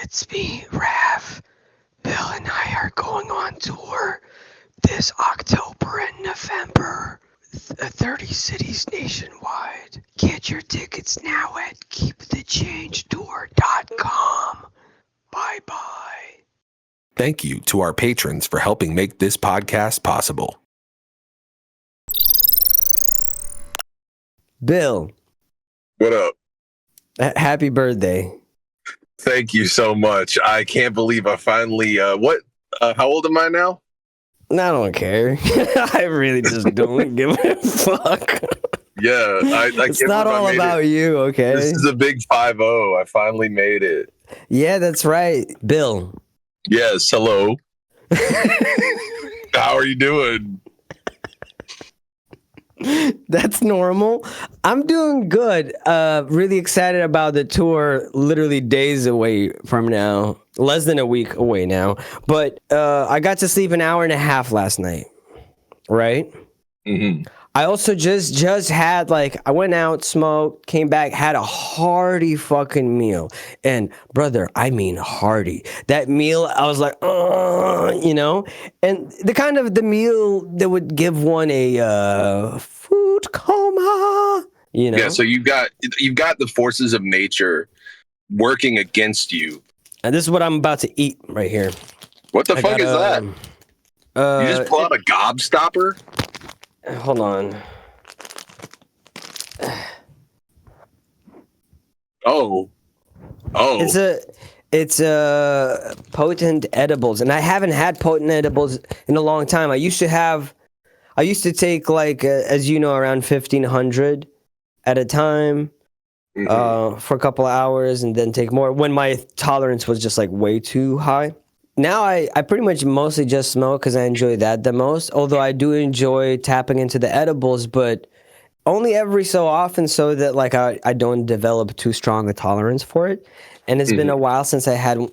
It's me, Rav. Bill and I are going on tour this October and November. 30 cities nationwide. Get your tickets now at keepthechangetour.com. Bye-bye. Thank you to our patrons for helping make this podcast possible. Bill, What up? happy birthday. Thank you so much. I can't believe I finally, how old am I now? I don't care. I really just don't give a fuck. Yeah. It's not all about you, okay? This is a big 5-0. I finally made it. Yeah, that's right. Bill. Yes. Hello. How are you doing? That's normal. I'm doing good. Really excited about the tour. Literally days away from now. Less than a week away now. But I got to sleep an hour and a half last night. Right? Mm-hmm. I also just had I went out, smoked, came back, had a hearty fucking meal. And brother, I mean hearty. That meal, I was like, and the meal that would give one a food coma, Yeah. So you've got the forces of nature working against you. And this is what I'm about to eat right here. What the fuck is that? You just pull out a gobstopper? Hold on. Oh. It's a potent edibles, and I haven't had potent edibles in a long time. I used to take as you know, around 1,500 at a time, for a couple of hours, and then take more when my tolerance was just way too high. Now I pretty much mostly just smoke because I enjoy that the most, although I do enjoy tapping into the edibles, but only every so often so that I don't develop too strong a tolerance for it. And it's been a while since I had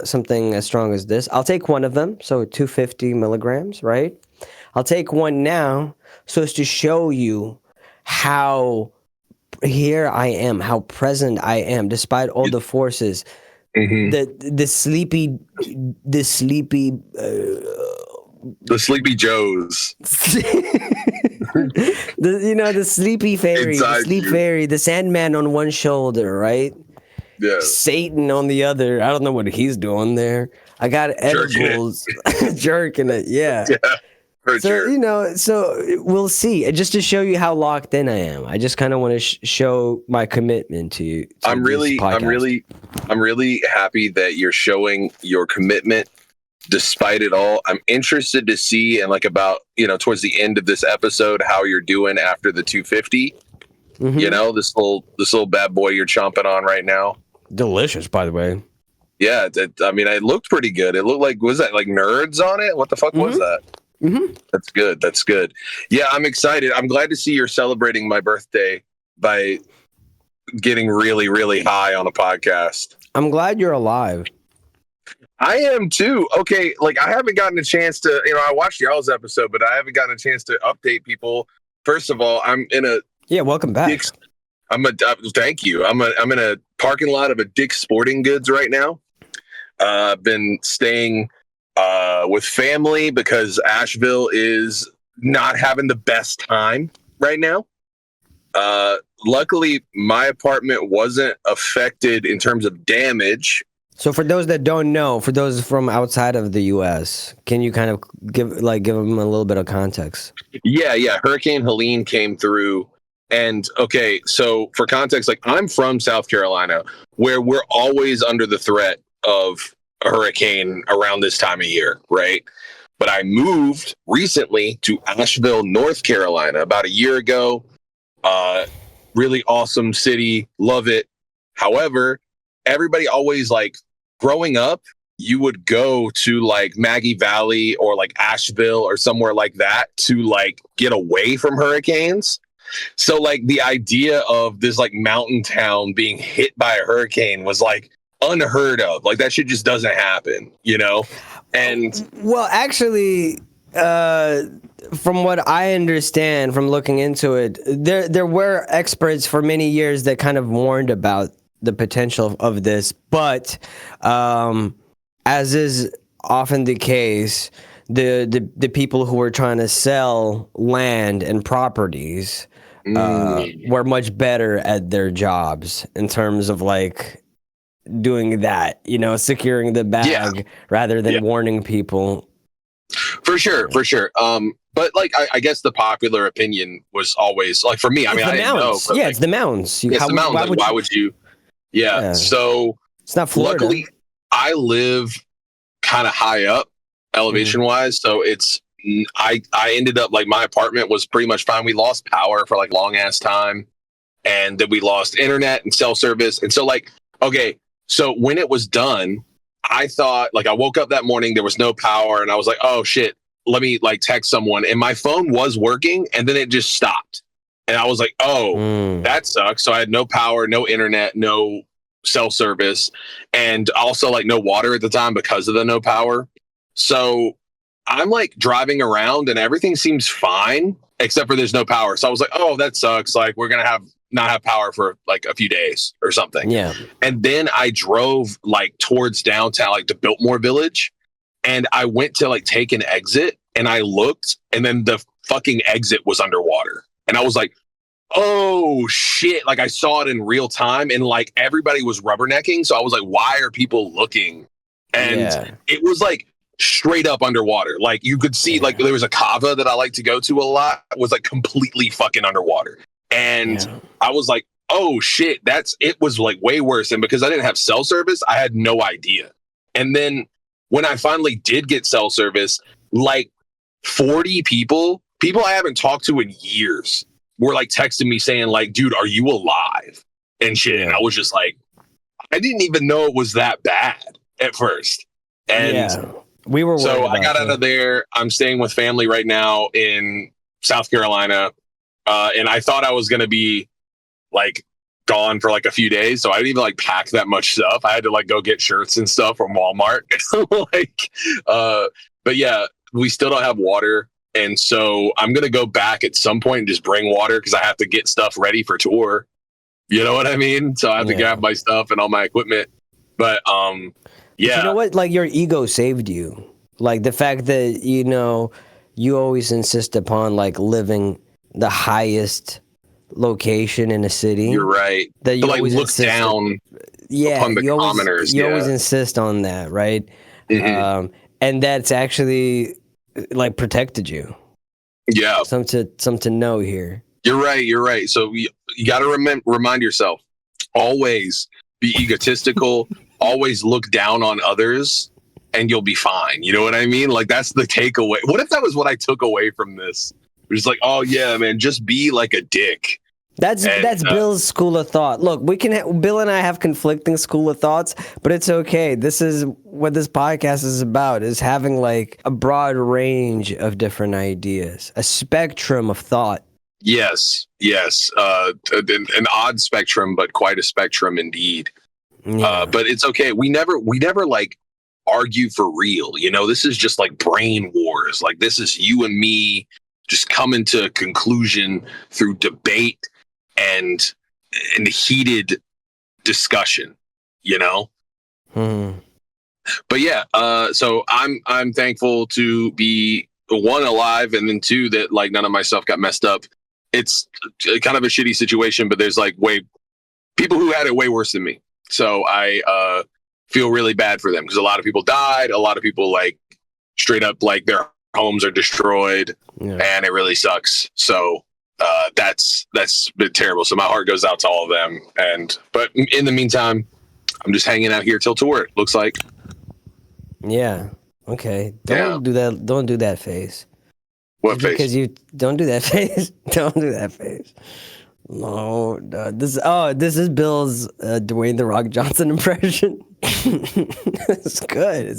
something as strong as this. I'll take one of them, so 250 milligrams, right? I'll take one now so as to show you how here I am, how present I am, despite all the forces. The sleepy Joes. the sleepy fairy, Inside the sleep you. fairy, the Sandman on one shoulder, right? Yeah. Satan on the other. I don't know what he's doing there. I got edibles, jerking it. Yeah. Yeah. So we'll see. Just to show you how locked in I am. I just kind of want to show my commitment to you. I'm really happy that you're showing your commitment despite it all. I'm interested to see and about, towards the end of this episode, how you're doing after the 250. Mm-hmm. This little bad boy you're chomping on right now. Delicious, by the way. Yeah. It looked pretty good. It looked was that nerds on it? What the fuck was that? Mm-hmm. That's good. Yeah, I'm excited. I'm glad to see you're celebrating my birthday by getting really, really high on a podcast. I'm glad you're alive. I am too. Okay, I haven't gotten a chance to, I watched y'all's episode, but I haven't gotten a chance to update people. First of all, I'm in a welcome back. Thank you. I'm in a parking lot of a Dick's Sporting Goods right now. I've been staying with family because Asheville is not having the best time right now. Luckily, my apartment wasn't affected in terms of damage. So for those that don't know, for those from outside of the U.S., can you kind of give them a little bit of context? Yeah. Hurricane Helene came through. And okay, so for context, I'm from South Carolina, where we're always under the threat of a hurricane around this time of year, right? But I moved recently to Asheville, North Carolina, about a year ago. Really awesome city, love it. However, everybody always growing up, you would go to Maggie Valley or Asheville or somewhere like that to get away from hurricanes. So the idea of this mountain town being hit by a hurricane was unheard of. That shit just doesn't happen, And well, actually, from what I understand from looking into it, there were experts for many years that kind of warned about the potential of this, but as is often the case, the people who were trying to sell land and properties were much better at their jobs in terms of like doing that, you know, securing the bag rather than warning people. For sure. But like, I guess the popular opinion was always like, for me, I mean, I didn't know. But it's the mounds. It's the mountains. Why would you? Yeah. So it's not Florida. Luckily, I live kind of high up elevation wise. So I ended up like my apartment was pretty much fine. We lost power for like long ass time. And then we lost internet and cell service. And so like, okay. So when it was done, I thought like I woke up that morning, there was no power. And I was like, oh shit, let me like text someone. And my phone was working and then it just stopped. And I was like, oh, that sucks. So I had no power, no internet, no cell service, and also like no water at the time because of the no power. So I'm like driving around and everything seems fine, except for there's no power. So I was like, oh, that sucks. Like we're going to not have power for like a few days or something. Yeah. And then I drove like towards downtown, like to Biltmore Village. And I went to like take an exit and I looked and then the fucking exit was underwater. And I was like, oh shit. Like I saw it in real time and like everybody was rubbernecking. So I was like, why are people looking? And it was like straight up underwater. Like you could see like there was a kava that I like to go to a lot. It was like completely fucking underwater. And I was like, oh shit, it was like way worse. And because I didn't have cell service, I had no idea. And then when I finally did get cell service, like 40 people I haven't talked to in years were like texting me saying like, dude, are you alive? And shit. And I was just like, I didn't even know it was that bad at first. And we were so I got out of there. I'm staying with family right now in South Carolina. And I thought I was going to be like gone for like a few days. So I didn't even like pack that much stuff. I had to like go get shirts and stuff from Walmart. But yeah, we still don't have water. And so I'm going to go back at some point and just bring water because I have to get stuff ready for tour. You know what I mean? So I have to grab my stuff and all my equipment. But But you know what? Like your ego saved you. Like the fact that, you know, you always insist upon like living the highest location in a city. You're right. That you like look down upon the commoners. You always insist on that, right? And that's actually like protected you. Yeah. Something to know here. You're right. So you got to remind yourself, always be egotistical, always look down on others, and you'll be fine. You know what I mean? Like that's the takeaway. What if that was what I took away from this? It was like, oh yeah, man, just be like a dick. That's Bill's school of thought. Look, Bill and I have conflicting school of thoughts, but it's okay. This is what this podcast is about: is having like a broad range of different ideas, a spectrum of thought. Yes, an odd spectrum, but quite a spectrum indeed. Yeah. But it's okay. We never like argue for real. You know, this is just like brain wars. Like this is you and me just coming to a conclusion through debate and heated discussion, you know? But yeah, so I'm thankful to be one, alive, and then two, that like none of my stuff got messed up. It's kind of a shitty situation, but there's like people who had it way worse than me. So I feel really bad for them because a lot of people died. A lot of people like straight up like their homes are destroyed, and it really sucks. So that's been terrible. So my heart goes out to all of them. But in the meantime, I'm just hanging out here till tour, it looks like. Yeah. Okay. Don't do that. Don't do that face. What face? Because you don't do that face. Don't do that face. No, this is Bill's Dwayne The Rock Johnson impression. It's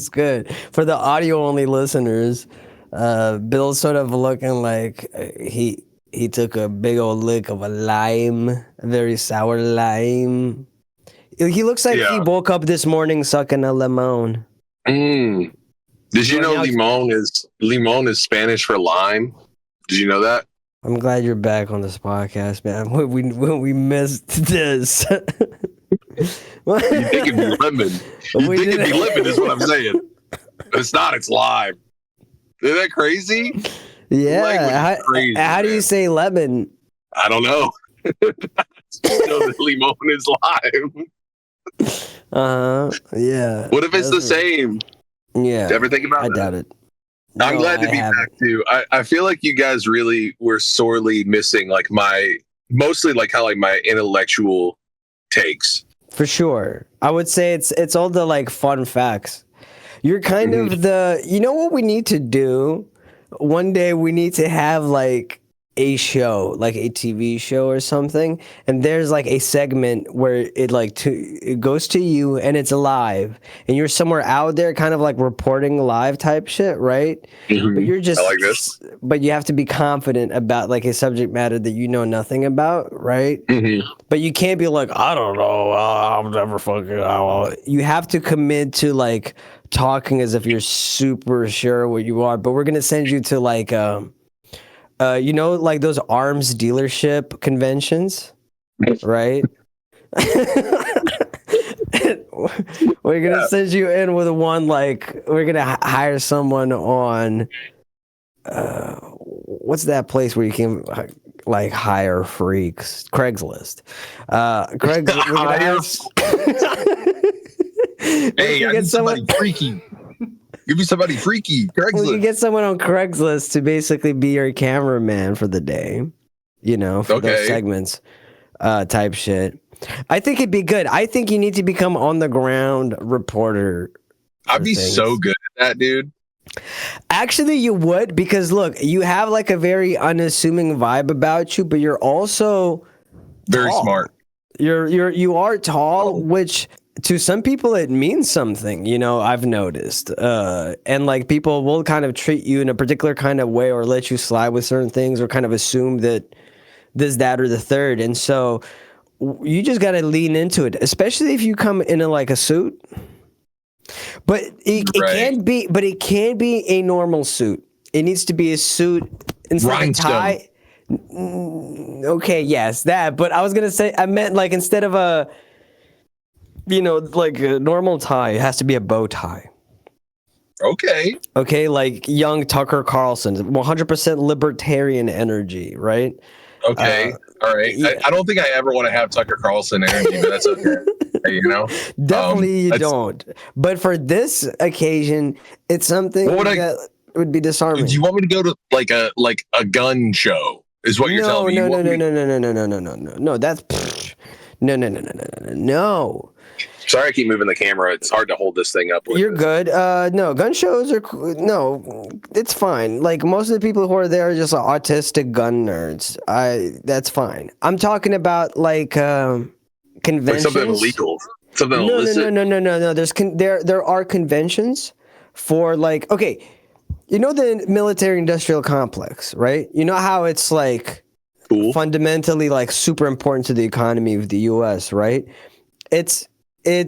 good for the audio only listeners. Bill's sort of looking like he took a big old lick of a lime, a very sour lime. He looks like he woke up this morning sucking a lemon. Did you know limon is Spanish for lime? Did you know that? I'm glad you're back on this podcast, man. We missed this. You think it'd be lemon. You think it'd be lemon is what I'm saying. It's not, it's lime. Isn't that crazy? Yeah. Crazy, how do you say lemon? I don't know. The limon is lime. Yeah. What if it's the same? Yeah. Did you ever think about I that? doubt it. I'm No, glad to I be haven't. back too. I feel like you guys really were sorely missing like mostly like how like my intellectual takes. For sure. I would say it's all the like fun facts. You're kind of the, you know what we need to do? One day we need to have like a show, like a TV show or something, and there's like a segment where it goes to you and it's live, and you're somewhere out there, kind of like reporting live type shit, right? But you're just, I like this. but you have to be confident about like a subject matter that you know nothing about, right? But you can't be like, I don't know, I'll never fucking. You have to commit to like talking as if you're super sure what you are. But we're gonna send you to like you know, like those arms dealership conventions, right? We're gonna send you in with one, like we're gonna hire someone on what's that place where you can like hire freaks? Craigslist. Hey, I need somebody freaky. Give me somebody freaky. Craigslist. We can get someone on Craigslist to basically be your cameraman for the day, you know, for those segments, type shit. I think it'd be good. I think you need to become on the ground reporter. I'd be so good at that, dude. Actually, you would, because look, you have like a very unassuming vibe about you, but you're also very tall. smart. You are tall, which to some people it means something, you know, I've noticed. And like people will kind of treat you in a particular kind of way or let you slide with certain things or kind of assume that this, that, or the third. And so you just got to lean into it, especially if you come in like a suit. But it can't be a normal suit. It needs to be a suit instead of a tie. Okay, yes, that. But I was gonna say, I meant like instead of a, you know, like a normal tie, it has to be a bow tie. Okay, like young Tucker Carlson, 100% libertarian energy, right? Okay, all right. Yeah. I don't think I ever want to have Tucker Carlson energy, but that's okay. You know, definitely you don't. But for this occasion, it's something that would be disarming. Do you want me to go to like a gun show? Is what you're telling me? No. That's no. Sorry, I keep moving the camera. It's hard to hold this thing up. You're good. No, gun shows are no. It's fine. Like most of the people who are there are just autistic gun nerds. That's fine. I'm talking about like conventions. Like something illegal. Something illicit. No. There are conventions for like, okay, you know the military-industrial complex, right? You know how it's like fundamentally like super important to the economy of the U.S., right? It's a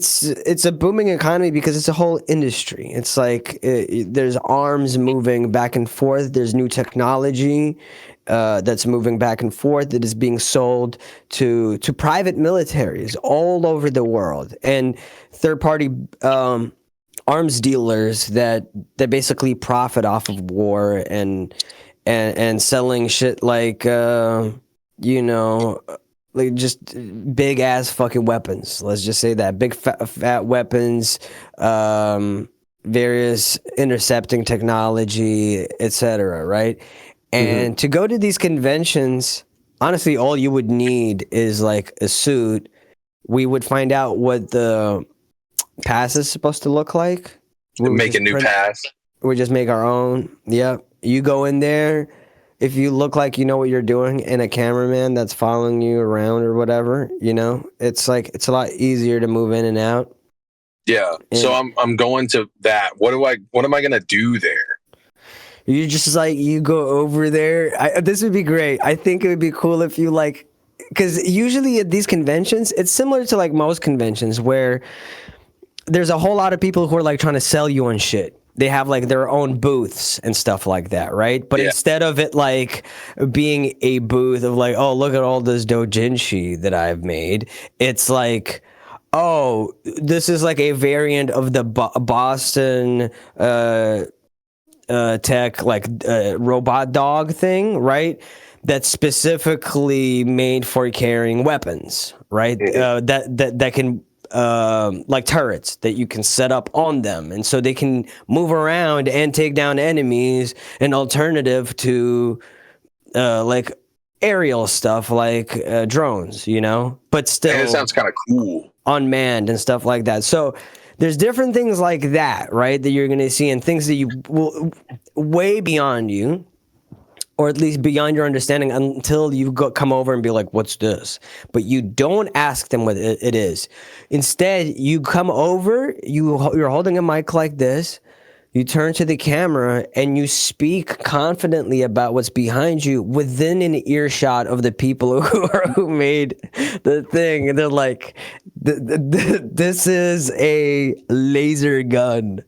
booming economy because it's a whole industry. It's like there's arms moving back and forth. There's new technology that's moving back and forth that is being sold to private militaries all over the world and third-party arms dealers that basically profit off of war and selling shit like you know, like just big ass fucking weapons. Let's just say that big fat weapons, various intercepting technology, etc. Right? And to go to these conventions, honestly, all you would need is like a suit. We would find out what the pass is supposed to look like. Make a new pass. We just make our own. Yep. You go in there. If you look like you know what you're doing and a cameraman that's following you around or whatever, you know, it's like it's a lot easier to move in and out. Yeah. So I'm going to that. What am I gonna do there? You just like you go over there. This would be great. I think it would be cool if you like, because usually at these conventions, it's similar to like most conventions where there's a whole lot of people who are like trying to sell you on shit. They have like their own booths and stuff like that, right? But instead of it like being a booth of like, oh, look at all this doujinshi that I've made, it's like, oh, this is like a variant of the Boston tech, like robot dog thing, right? That's specifically made for carrying weapons, right? That can like turrets that you can set up on them, and so they can move around and take down enemies. An alternative to like aerial stuff like drones, you know, but still, And it sounds kind of cool. Unmanned and stuff like that. So there's different things like that, right? That you're going to see, and things that you will way beyond you, or at least beyond your understanding, until you come over and be like, "What's this?" But you don't ask them what it is. Instead, you come over, you're holding a mic like this. You turn to the camera and you speak confidently about what's behind you within an earshot of the people who made the thing. And they're like, this is a laser gun,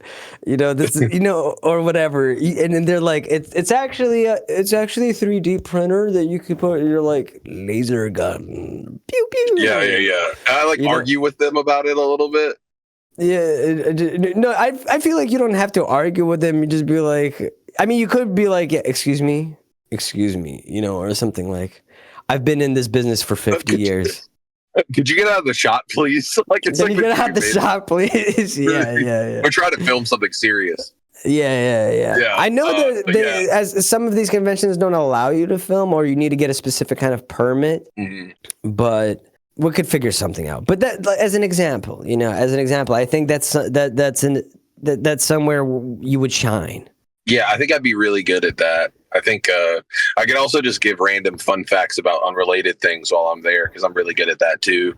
you know, this is, you know, or whatever. And then they're like, it's actually a 3D printer that you could put, you're like, laser gun. Pew, pew. Yeah. I like argue with them about it a little bit. Yeah, no, I feel like you don't have to argue with them. You just be like, I mean, you could be like, yeah, excuse me, you know, or something like, I've been in this business for 50 years. Could you get out of the shot, please? Like, it's Can like you get out of the shot, please? Yeah. We're trying to film something serious. Yeah. I know that as some of these conventions don't allow you to film, or you need to get a specific kind of permit, but we could figure something out. But that, as an example, you know, I think that's somewhere you would shine. Yeah, I think I'd be really good at that. I think I could also just give random fun facts about unrelated things while I'm there, because I'm really good at that too.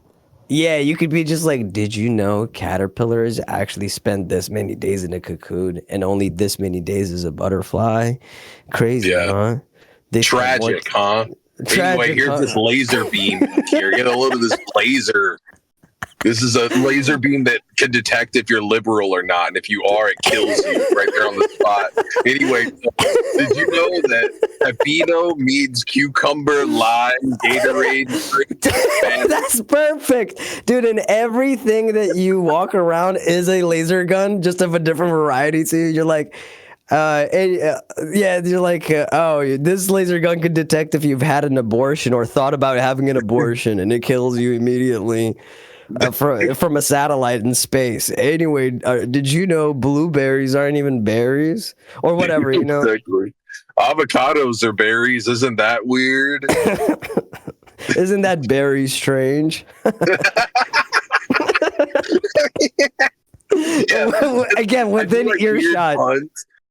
Yeah, you could be just like, did you know caterpillars actually spend this many days in a cocoon and only this many days as a butterfly? Crazy, huh? Tragic, huh? Anyway, here's this laser beam here. Get a load of this laser. This is a laser beam that can detect if you're liberal or not, and if you are, it kills you right there on the spot. Anyway, did you know that Habino means cucumber, lime, Gatorade? That's perfect, dude. And everything that you walk around is a laser gun, just of a different variety. So you're like, you're like, oh, this laser gun can detect if you've had an abortion or thought about having an abortion, and it kills you immediately. From a satellite in space. Anyway, did you know blueberries aren't even berries? Or whatever, you know? Exactly. Avocados are berries. Isn't that weird? Isn't that very strange? Again, within earshot.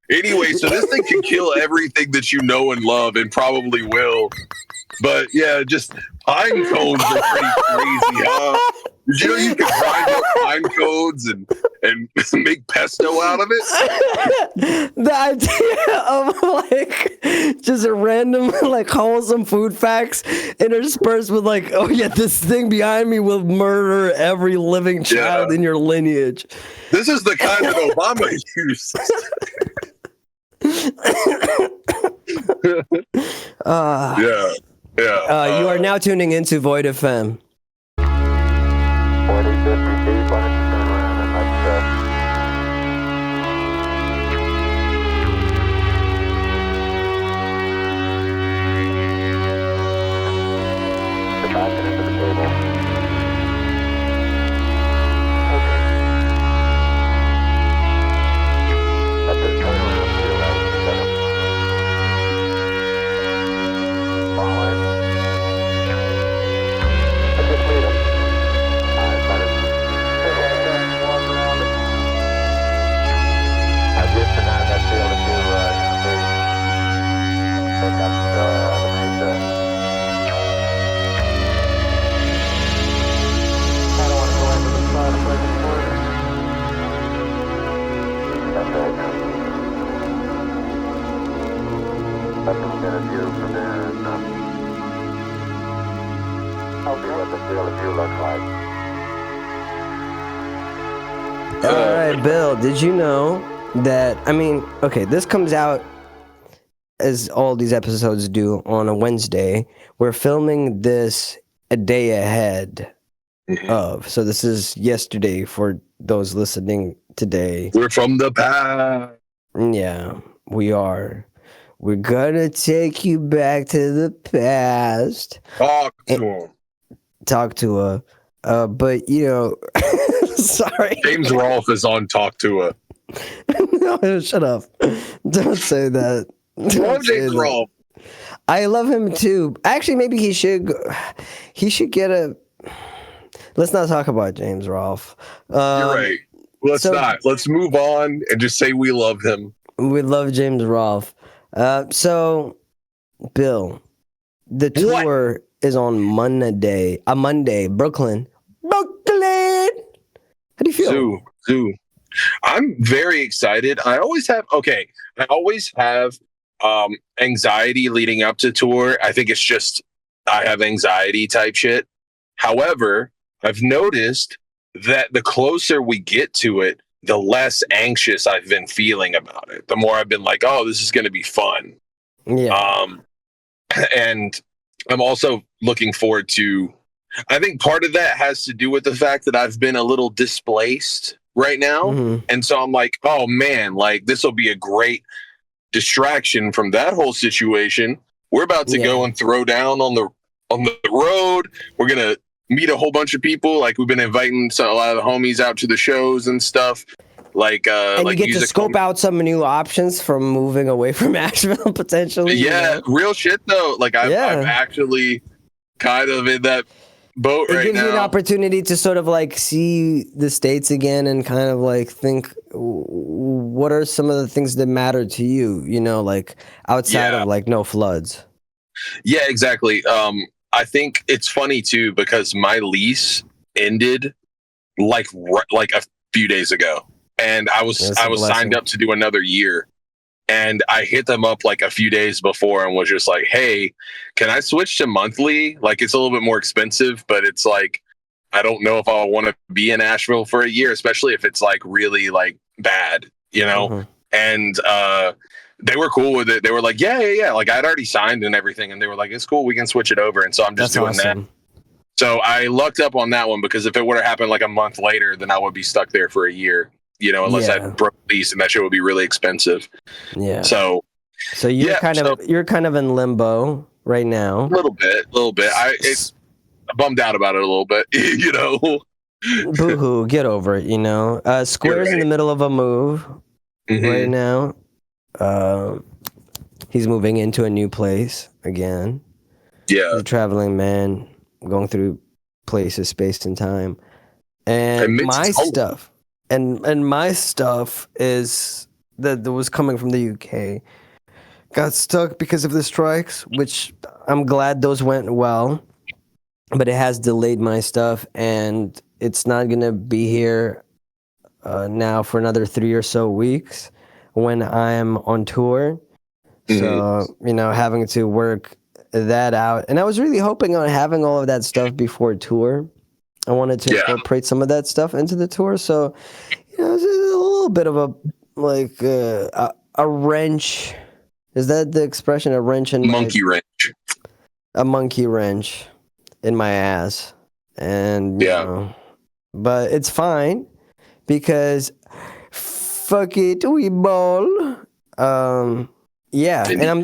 Anyway, so this thing can kill everything that you know and love, and probably will. But yeah, just pine cones are pretty crazy, huh? Did you know you can grind up pine cones and make pesto out of it? The idea of like just a random like wholesome food facts interspersed with like, oh yeah, this thing behind me will murder every living child in your lineage. This is the kind that Obama used. You are now tuning into Void FM. 4050 deep, why don't you turn around and let's get back into the table. Okay. Let this turn around to your right. Set up. Forward. I just made him. Let them get a view from there and I'll see what the field of view looks like. All right, Bill, did you know that, I mean, okay, this comes out as all these episodes do on a Wednesday. We're filming this a day ahead of. So this is yesterday for those listening today. We're from the past. Yeah, we are. We're gonna take you back to the past. Talk to him. Talk to her. But you know, sorry. James Rolfe is on Talk to her. No, shut up. Don't say that. Love James Rolfe. I love him too. Actually, maybe he should get a. Let's not talk about James Rolfe. You're right. Let's not. Let's move on and just say we love him. We love James Rolfe. So, Bill, the tour is on Monday. Brooklyn. How do you feel? Zoo. I'm very excited. I always have anxiety leading up to tour. I think it's just I have anxiety type shit. However, I've noticed that the closer we get to it, the less anxious I've been feeling about it. The more I've been like, oh, this is going to be fun. Yeah. And I'm also looking forward to, I think part of that has to do with the fact that I've been a little displaced right now. Mm-hmm. And so I'm like, oh man, like this will be a great distraction from that whole situation. We're about to go and throw down on the road. We're going to meet a whole bunch of people. Like we've been inviting a lot of the homies out to the shows and stuff. Like, and like you get to scope out some new options from moving away from Asheville potentially. Yeah, real shit though. Like I'm actually kind of in that boat right now. It gives you an opportunity to sort of like see the States again and kind of like think, what are some of the things that matter to you? You know, like outside of like no floods. Yeah, exactly. I think it's funny too because my lease ended like a few days ago, and I was signed up to do another year, and I hit them up like a few days before and was just like, "Hey, can I switch to monthly? Like it's a little bit more expensive, but it's like I don't know if I want to be in Asheville for a year, especially if it's like really like bad, you know." Mm-hmm. And they were cool with it. They were like, yeah. Like I'd already signed and everything. And they were like, it's cool. We can switch it over. And so I'm just doing that. So I lucked up on that one because if it would have happened like a month later, then I would be stuck there for a year, you know, unless I broke the lease and that shit would be really expensive. Yeah. So you're you're kind of in limbo right now. A little bit. I bummed out about it a little bit, you know. Boo-hoo, get over it, you know. Square's in the middle of a move right now. He's moving into a new place again. Yeah. He's a traveling man going through places, space and time. And my stuff is that was coming from the UK. Got stuck because of the strikes, which I'm glad those went well. But it has delayed my stuff, and it's not going to be here now for another 3 or so weeks when I'm on tour. So, you know, having to work that out. And I was really hoping on having all of that stuff before tour. I wanted to incorporate some of that stuff into the tour. So, you know, it's a little bit of a wrench. Is that the expression? A wrench in monkey wrench. A monkey wrench in my ass. And, you know, but it's fine because fuck it, we ball. And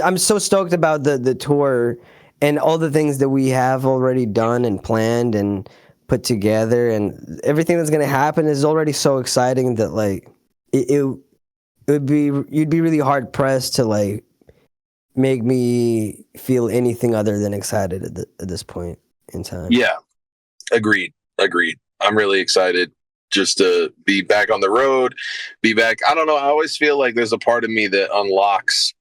I'm so stoked about the tour and all the things that we have already done and planned and put together, and everything that's gonna happen is already so exciting that like you'd be really hard pressed to like make me feel anything other than excited at this point in time. Yeah, agreed. I'm really excited just to be back on the road, be back. I don't know. I always feel like there's a part of me that unlocks.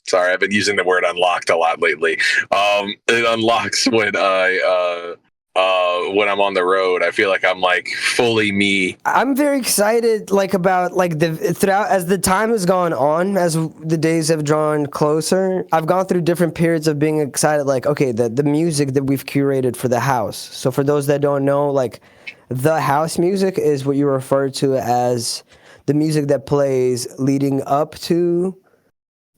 Sorry, I've been using the word unlocked a lot lately. It unlocks when I'm on the road. I feel like I'm like fully me. I'm very excited, like about like throughout as the time has gone on, as the days have drawn closer. I've gone through different periods of being excited. Like, okay, the music that we've curated for the house. So for those that don't know, like the house music is what you refer to as the music that plays leading up to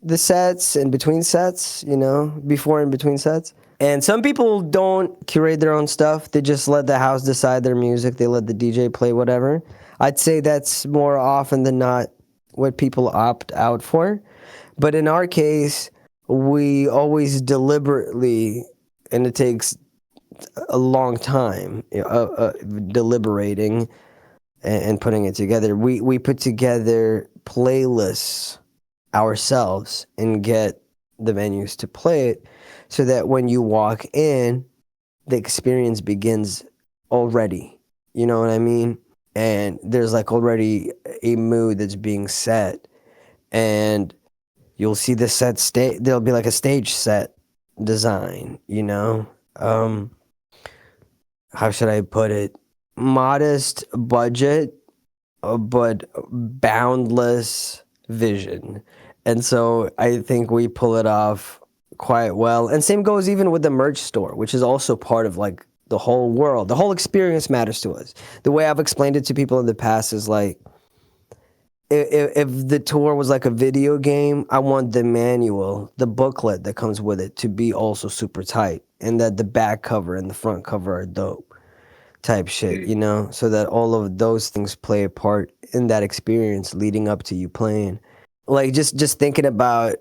the sets and between sets, you know, before and between sets. And some people don't curate their own stuff. They just let the house decide their music. They let the DJ play whatever. I'd say that's more often than not what people opt out for. But in our case, we always deliberately, and it takes a long time, deliberating and putting it together. We put together playlists ourselves and get the venues to play it so that when you walk in, the experience begins already. You know what I mean? And there's like already a mood that's being set, and you'll see the set stage. There'll be like a stage set design, you know? How should I put it? Modest budget, but boundless vision. And so I think we pull it off quite well. And same goes even with the merch store, which is also part of like the whole world. The whole experience matters to us. The way I've explained it to people in the past is like, if the tour was like a video game, I want the manual, the booklet that comes with it, to be also super tight, and that the back cover and the front cover are dope type shit, you know, so that all of those things play a part in that experience leading up to you playing. Like just thinking about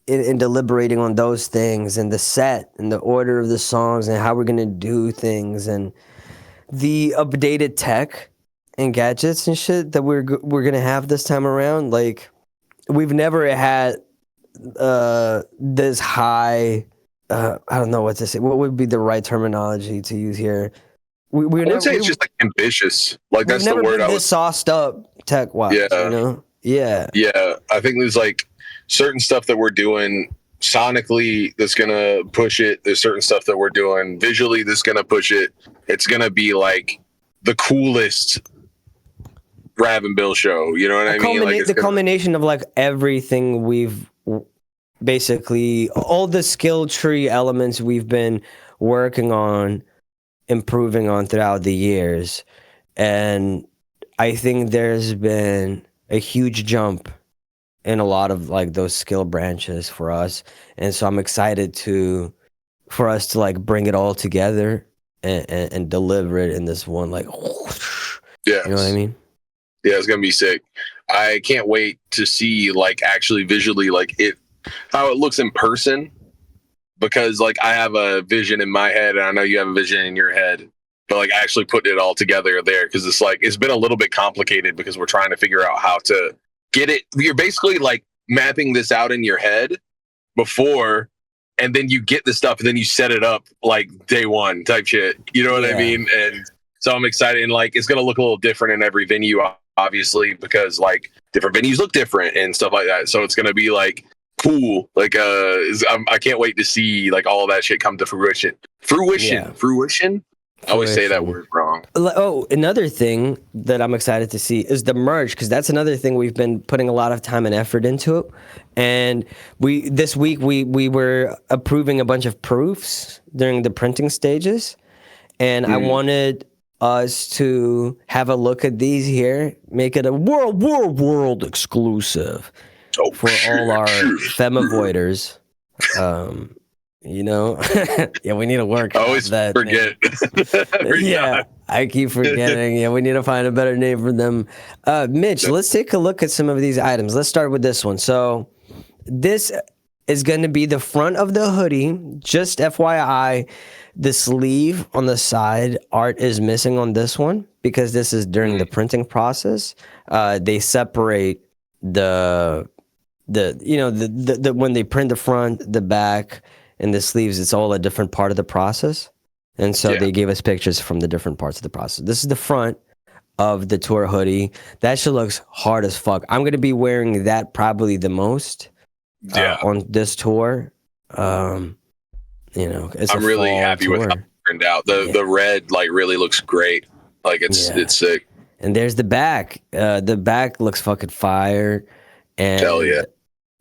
and deliberating on those things, and the set and the order of the songs and how we're gonna do things, and the updated tech and gadgets and shit that we're gonna have this time around. Like, we've never had this high. I don't know what to say. What would be the right terminology to use here? I would say it's just like ambitious. Like, that's the word I was. Sauced up tech wise. Yeah. You know. Yeah. Yeah. I think there's like certain stuff that we're doing sonically that's gonna push it. There's certain stuff that we're doing visually that's gonna push it. It's gonna be like the coolest Rav and Bill show, you know what I mean? Like, the culmination of like everything we've basically, all the skill tree elements we've been working on, improving on throughout the years. And I think there's been a huge jump in a lot of like those skill branches for us. And so I'm excited for us to like bring it all together and deliver it in this one, like, yeah, you know what I mean? Yeah, it's gonna be sick. I can't wait to see like actually visually like how it looks in person, because like I have a vision in my head and I know you have a vision in your head, but like actually putting it all together there, because it's like it's been a little bit complicated because we're trying to figure out how to get it. You're basically like mapping this out in your head before, and then you get the stuff and then you set it up like day one type shit. You know what I mean? And so I'm excited, and like it's gonna look a little different in every venue, obviously, because like different venues look different and stuff like that. So it's gonna be like cool. Like I can't wait to see like all of that shit come to fruition. Fruition. I always say that word wrong. Oh, another thing that I'm excited to see is the merch, because that's another thing we've been putting a lot of time and effort into it. And this week we were approving a bunch of proofs during the printing stages, and I wanted us to have a look at these here, make it a world exclusive for all our femavoiders. You know, yeah, we need to work. I always forget. Yeah, I keep forgetting. Yeah, we need to find a better name for them. Mitch, let's take a look at some of these items. Let's start with this one. So this is going to be the front of the hoodie. Just FYI, the sleeve on the side art is missing on this one because this is during the printing process. They separate the when they print the front, the back, and the sleeves, it's all a different part of the process. And so they gave us pictures from the different parts of the process. This is the front of the tour hoodie. That shit looks hard as fuck. I'm going to be wearing that probably the most on this tour. It's I'm really happy with how it turned out. The red like really looks great. Like it's sick. And there's the back. The back looks fucking fire. And hell yeah.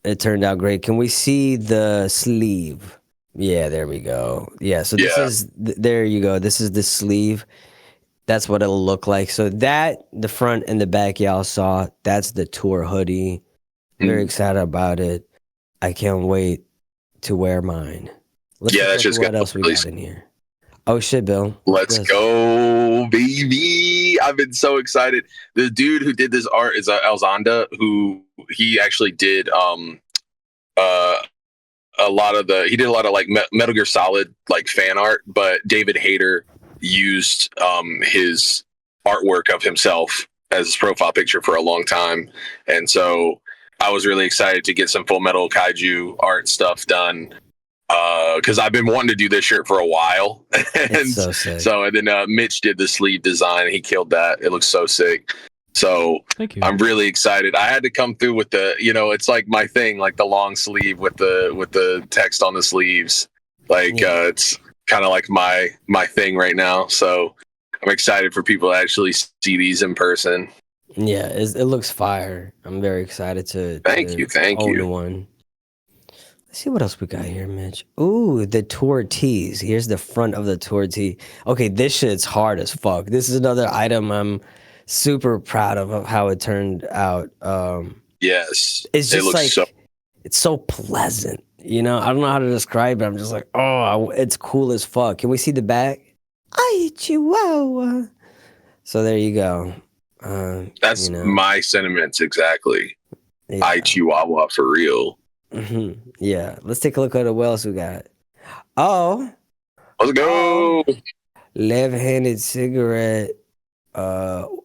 It turned out great. Can we see the sleeve? Yeah, there we go. Yeah, so this is there you go. This is the sleeve. That's what it'll look like. So that, the front and the back y'all saw, that's the tour hoodie. Very excited about it. I can't wait to wear mine. Let's Yeah, look that's at just what got else we released. got in here. Oh shit, Bill. Let's Yes. go, baby. I've been so excited. The dude who did this art is Elzonda, who he actually did he did a lot of like Metal Gear Solid like fan art, but David Hayter used his artwork of himself as his profile picture for a long time. And so I was really excited to get some Full Metal Kaiju art stuff done. Because I've been wanting to do this shirt for a while, and It's so sick. and then Mitch did the sleeve design. And he killed that. It looks so sick. So Thank you. I'm really excited. I had to come through with the, it's like my thing, like the long sleeve with the text on the sleeves. Like it's kind of like my thing right now. So I'm excited for people to actually see these in person. Yeah, it looks fire. I'm very excited to Thank you. own one. Let's see what else we got here, Mitch. Ooh, the tour tees. Here's the front of the tour tee. Okay, this shit's hard as fuck. This is another item I'm super proud of how it turned out. Yes, It's just it looks like it's so pleasant. I don't know how to describe it. I'm just like, it's cool as fuck. Can we see the back? Ay, Chihuahua. So there you go. That's my sentiments exactly. Yeah. I Chihuahua for real. Yeah, let's take a look at what else we got. Oh, Let's go. left-handed cigarette,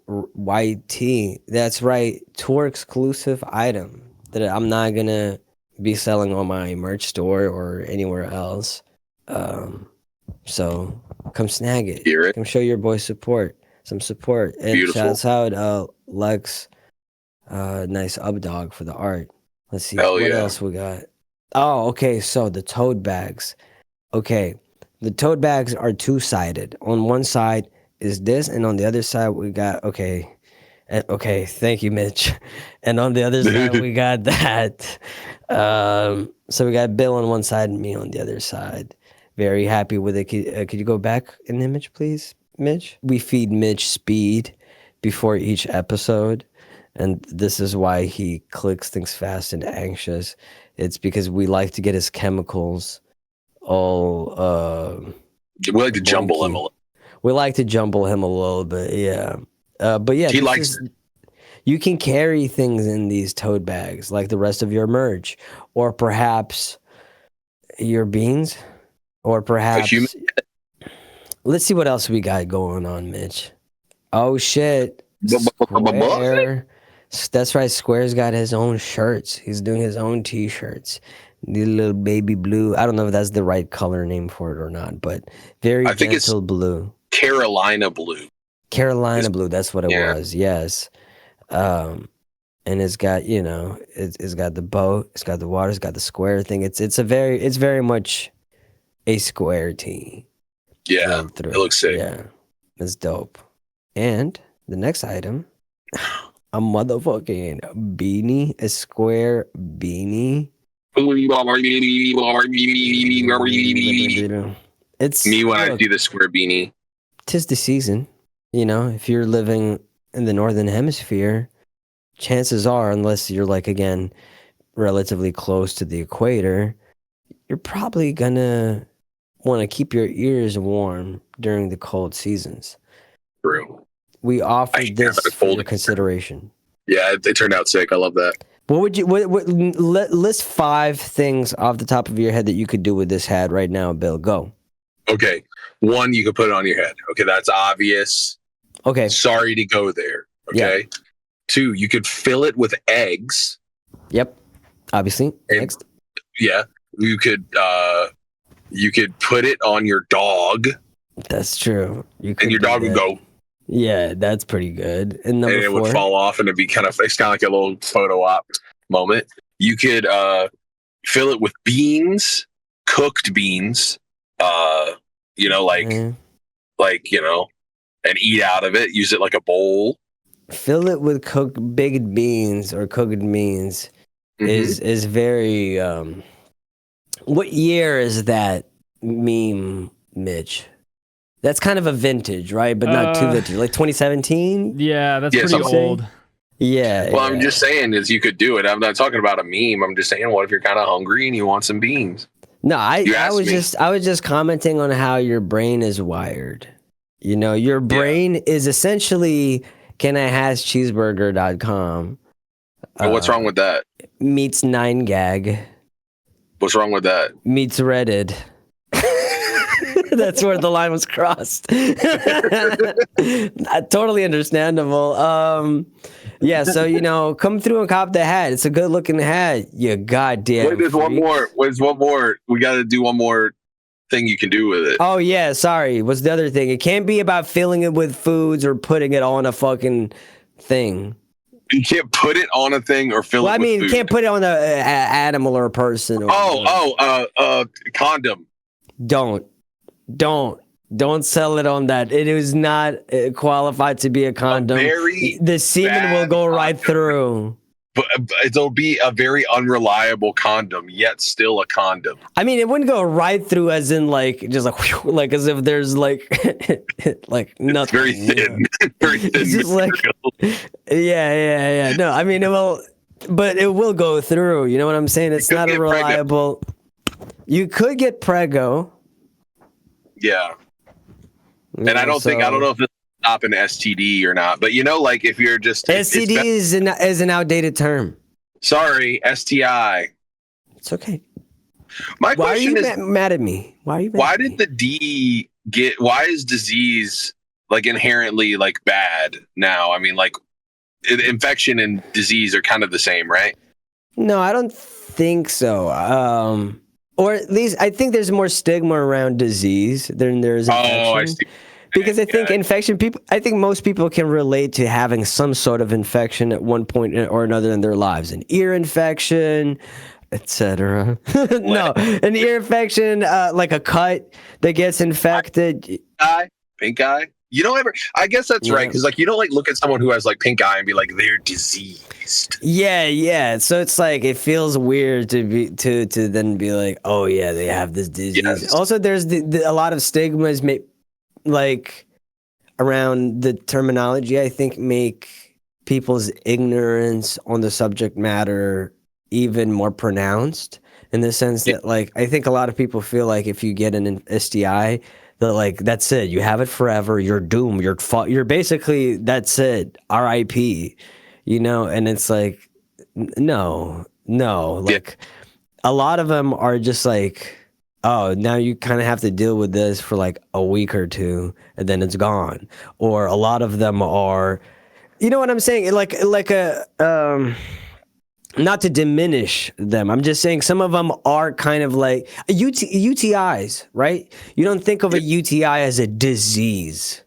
white tee. That's right, tour exclusive item that I'm not gonna be selling on my merch store or anywhere else. So come snag it. Hear it. Come show your boy some support. And Beautiful. shouts out Lex, nice updog for the art. Let's see Hell what yeah. else we got. Oh, okay. So the tote bags. Okay, the tote bags are two-sided. On one side is this, and on the other side we got okay. Thank you, Mitch. And on the other side we got that. So we got Bill on one side and me on the other side. Very happy with it. Could you go back an image, please, Mitch? We feed Mitch speed before each episode. And this is why he clicks things fast and anxious. It's because we like to get his chemicals all We like to jumble him a little. we like to jumble him a little bit, yeah. But yeah, He likes you can carry things in these tote bags like the rest of your merch, or perhaps your beans, or perhaps let's see what else we got going on, Mitch. Oh shit. Square. That's right. Square's got his own shirts. He's doing his own t-shirts. The little baby blue. I don't know if that's the right color name for it or not, but very gentle blue. Carolina blue. Carolina blue. That's what it was. Yes. And it's got, it's got the boat, it's got the water, it's got the square thing. It's very much a square tee. Yeah. It looks sick. Yeah. It's dope. And the next item, a motherfucking beanie, a square beanie. It's me when I see the square beanie. 'Tis the season. If you're living in the northern hemisphere, chances are, unless you're like, again, relatively close to the equator, you're probably gonna want to keep your ears warm during the cold seasons. True. We offered this for your consideration. Yeah, it turned out sick. I love that. What would you list 5 things off the top of your head that you could do with this hat right now, Bill? Go. Okay. 1, you could put it on your head. Okay, that's obvious. Okay. Sorry to go there. Okay. Yeah. 2, you could fill it with eggs. Yep. Obviously. Next. Yeah. You could put it on your dog. That's true. And your dog would go. Yeah, that's pretty good. And it 4? Would fall off, and it'd be it's kind of like a little photo op moment. You could fill it with beans, cooked beans, and eat out of it. Use it like a bowl. Fill it with baked beans or cooked beans is very. What year is that meme, Mitch? That's kind of a vintage, right? But not too vintage. Like 2017? Yeah, that's pretty old. Yeah. Well, I'm just saying is you could do it. I'm not talking about a meme. I'm just saying, what if you're kind of hungry and you want some beans? No, You I asked was me. I was just commenting on how your brain is wired. You know, your brain is essentially canihashcheeseburger.com And what's wrong with that? meets 9gag What's wrong with that? meets Reddit. That's where the line was crossed. Totally understandable. Yeah, so you know, come through and cop the hat. It's a good looking hat. You goddamn. Wait, there's one freak. more. There's one more. We got to do one more thing you can do with it. Oh yeah, sorry. What's the other thing? It can't be about filling it with foods or putting it on a fucking thing. You can't put it on a thing or fill Well, it I with mean, food. you can't put it on a animal or a person. Or Condom. Don't sell it on that. It is not qualified to be a condom. The semen will go right through. But it'll be a very unreliable condom, yet still a condom. I mean, it wouldn't go right through, as in like just like whew, like as if there's like like nothing. It's very thin, very thin. It's just like yeah. No, I mean it will, but it will go through. You know what I'm saying? It's not a reliable. You could get prego. Yeah, and I don't know if it's stop an STD or not, but you know, like if you're just STD is an outdated term. Sorry, STI. It's okay. My Why are question you is, mad at me? Why are you? why did the D get? Why is disease like inherently like bad now? I mean, like infection and disease are kind of the same, right? No, I don't think so. Or at least I think there's more stigma around disease than there is infection. Oh, I see. Because I think infection people, I think most people can relate to having some sort of infection at one point or another in their lives. An ear infection, etc. No, an ear infection, like a cut that gets infected. Pink eye. You don't ever. I guess that's right, because like you don't like look at someone who has like pink eye and be like they're diseased. Yeah. So it's like it feels weird to then be like, oh yeah, they have this disease. Yes. Also, there's a lot of stigmas like around the terminology. I think make people's ignorance on the subject matter even more pronounced, in the sense that like I think a lot of people feel like if you get an STI, that like that's it, you have it forever, you're doomed, you're basically, that's it, RIP, you know. And it's like no, like a lot of them are just like, oh, now you kind of have to deal with this for like a week or two and then it's gone. Or a lot of them are, you know what I'm saying, like a not to diminish them, I'm just saying some of them are kind of like UTIs, right? You don't think of a UTI as a disease.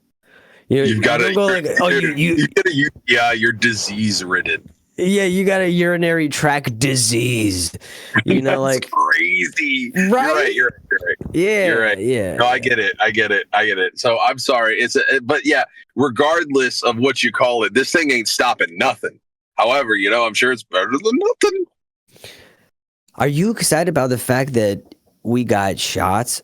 You know, You've got to go like, oh, you get a UTI, you're disease ridden. Yeah, you got a urinary tract disease. You know, That's like crazy. right? You're right. Yeah, You're right. yeah. No, I get it. So I'm sorry. But yeah, regardless of what you call it, this thing ain't stopping nothing. However, you know, I'm sure it's better than nothing. Are you excited about the fact that we got shots?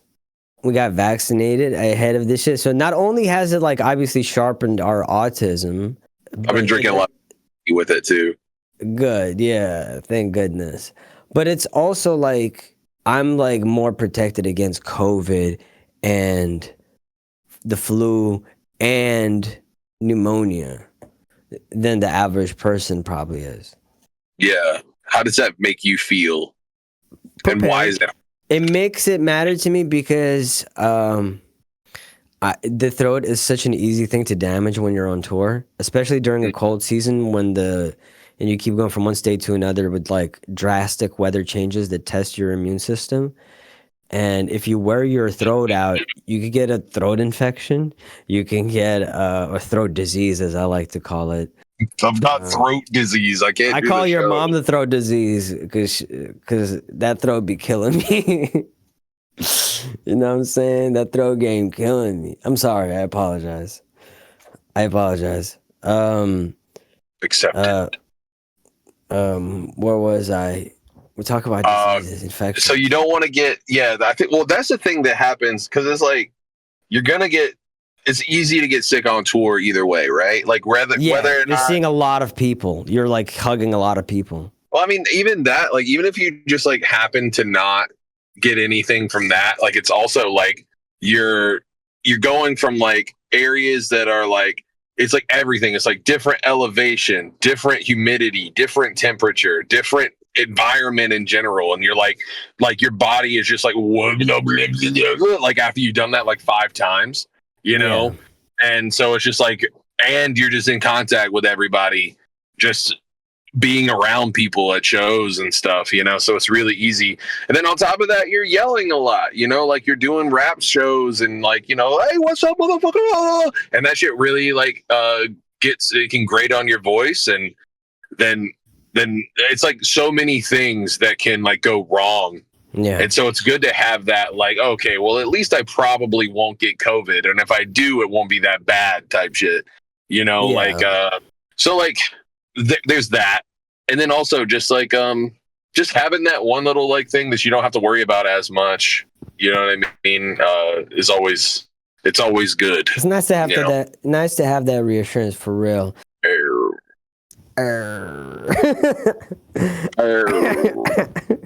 We got vaccinated ahead of this shit. So not only has it like obviously sharpened our autism. I've been drinking a lot with it too. Good, yeah. Thank goodness. But it's also like I'm like more protected against COVID and the flu and pneumonia than the average person probably is. Yeah. How does that make you feel? And why is that? It makes it matter to me because the throat is such an easy thing to damage when you're on tour, especially during a cold season and you keep going from one state to another with like drastic weather changes that test your immune system. And if you wear your throat out, you could get a throat infection. You can get a throat disease, as I like to call it. I've got throat disease. I can't. I call your mom the throat disease because that throat be killing me. You know what I'm saying? That throat game killing me. I'm sorry. I apologize. Accept it. Where was I? We're talking about diseases, infections. So you don't want to get, I think, well, that's the thing that happens, because it's like, it's easy to get sick on tour either way, right? Like whether you're seeing a lot of people, you're like hugging a lot of people. Well, I mean, even that, like, even if you just like happen to not get anything from that. Like it's also like you're going from like areas that are like, it's like everything. It's like different elevation, different humidity, different temperature, different environment in general. And you're like your body is just like after you've done that like 5 times, you know? Yeah. And so it's just like, and you're just in contact with everybody, just being around people at shows and stuff, you know? So it's really easy. And then on top of that, you're yelling a lot, you know, like you're doing rap shows and like, you know, hey, what's up, motherfucker? And that shit really like it can grate on your voice. And then it's like so many things that can like go wrong. Yeah. And so it's good to have that like, okay, well, at least I probably won't get COVID. And if I do, it won't be that bad type shit, you know, like, so like, there's that. And then also just like just having that one little like thing that you don't have to worry about as much, you know what I mean, it's always good. It's nice to have nice to have that reassurance for real.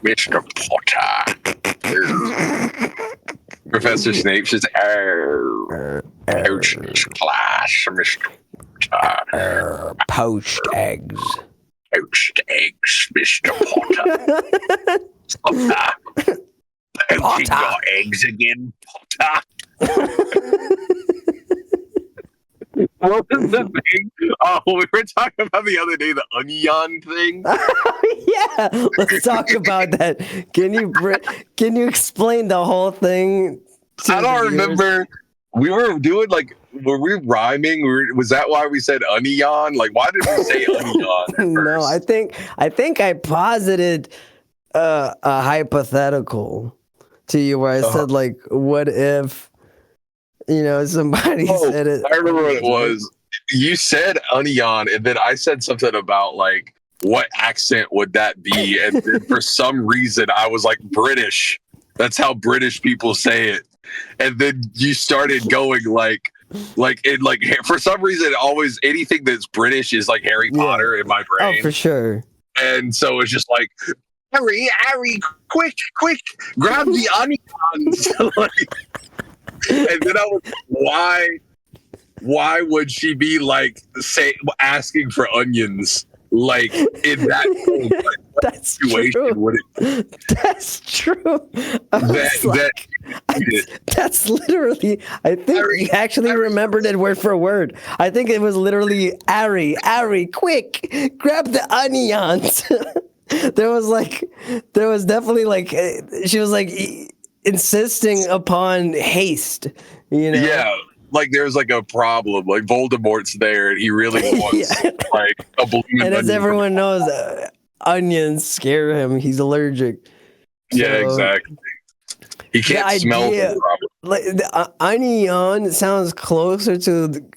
Mr. Potter. Professor Snape says poached class, Mr. Poached eggs. Poached eggs, Mr. Potter. Poaching your eggs again, Potter. What was the thing? Oh, we were talking about the other day, the onion thing. Yeah, let's talk about that. Can you explain the whole thing? I don't remember. We were doing like, were we rhyming? Was that why we said onion? Like, why did we say onion? No, I think I posited a hypothetical to you where I said like, what if, you know, somebody said it. I remember what it was. You said onion, and then I said something about like, what accent would that be? And then for some reason, I was like, British. That's how British people say it. And then you started going like for some reason, always anything that's British is like Harry Potter in my brain. Oh, for sure. And so it's just like, Harry, quick, grab the onions. And then I was, why would she be like asking for onions? Like in that that's situation, true. That's true. That's literally. I think you actually remembered it word for word. I think it was literally Ari, quick, grab the onions. There was definitely like she was like insisting upon haste. You know. Yeah. Like there's like a problem, like Voldemort's there and he really wants like a balloon. And as everyone knows, onions scare him. He's allergic. Yeah, exactly. He can't smell the problem. Like the onion sounds closer to the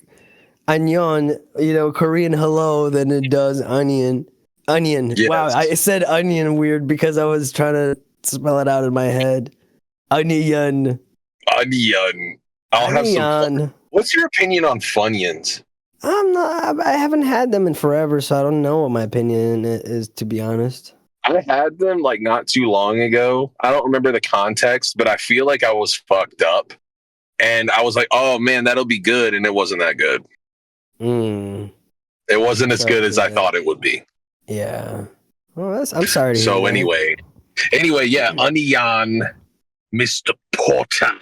onion, you know, Korean hello than it does onion. Yes. Wow, I said onion weird because I was trying to spell it out in my head. Onion. I'll have some. What's your opinion on Funyuns? I haven't had them in forever, so I don't know what my opinion is, to be honest. I had them like not too long ago. I don't remember the context, but I feel like I was fucked up. And I was like, oh man, that'll be good. And it wasn't that good. It wasn't as good as I thought it would be. Yeah. Well, I'm sorry to hear So that. anyway, yeah, onion, Mr. Porter.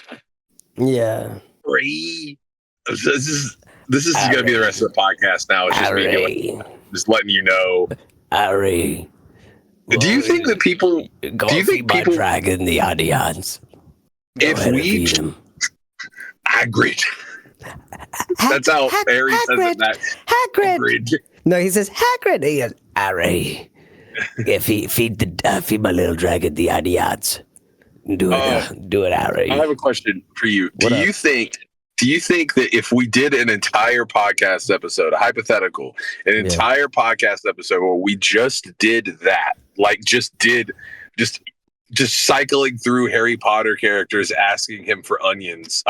Yeah. This is going to be the rest of the podcast now. It's just me just letting you know. Ari. Do you think that people... Do you think people... dragging the onions? If we... Hagrid. That's how Harry says it. Hagrid. No, he says Hagrid. He goes, Ari. Feed my little dragon the onions. Do it, Ari. I have a question for you. Do you think that if we did an entire podcast episode, a hypothetical, entire podcast episode where we just did that, like just cycling through Harry Potter characters asking him for onions,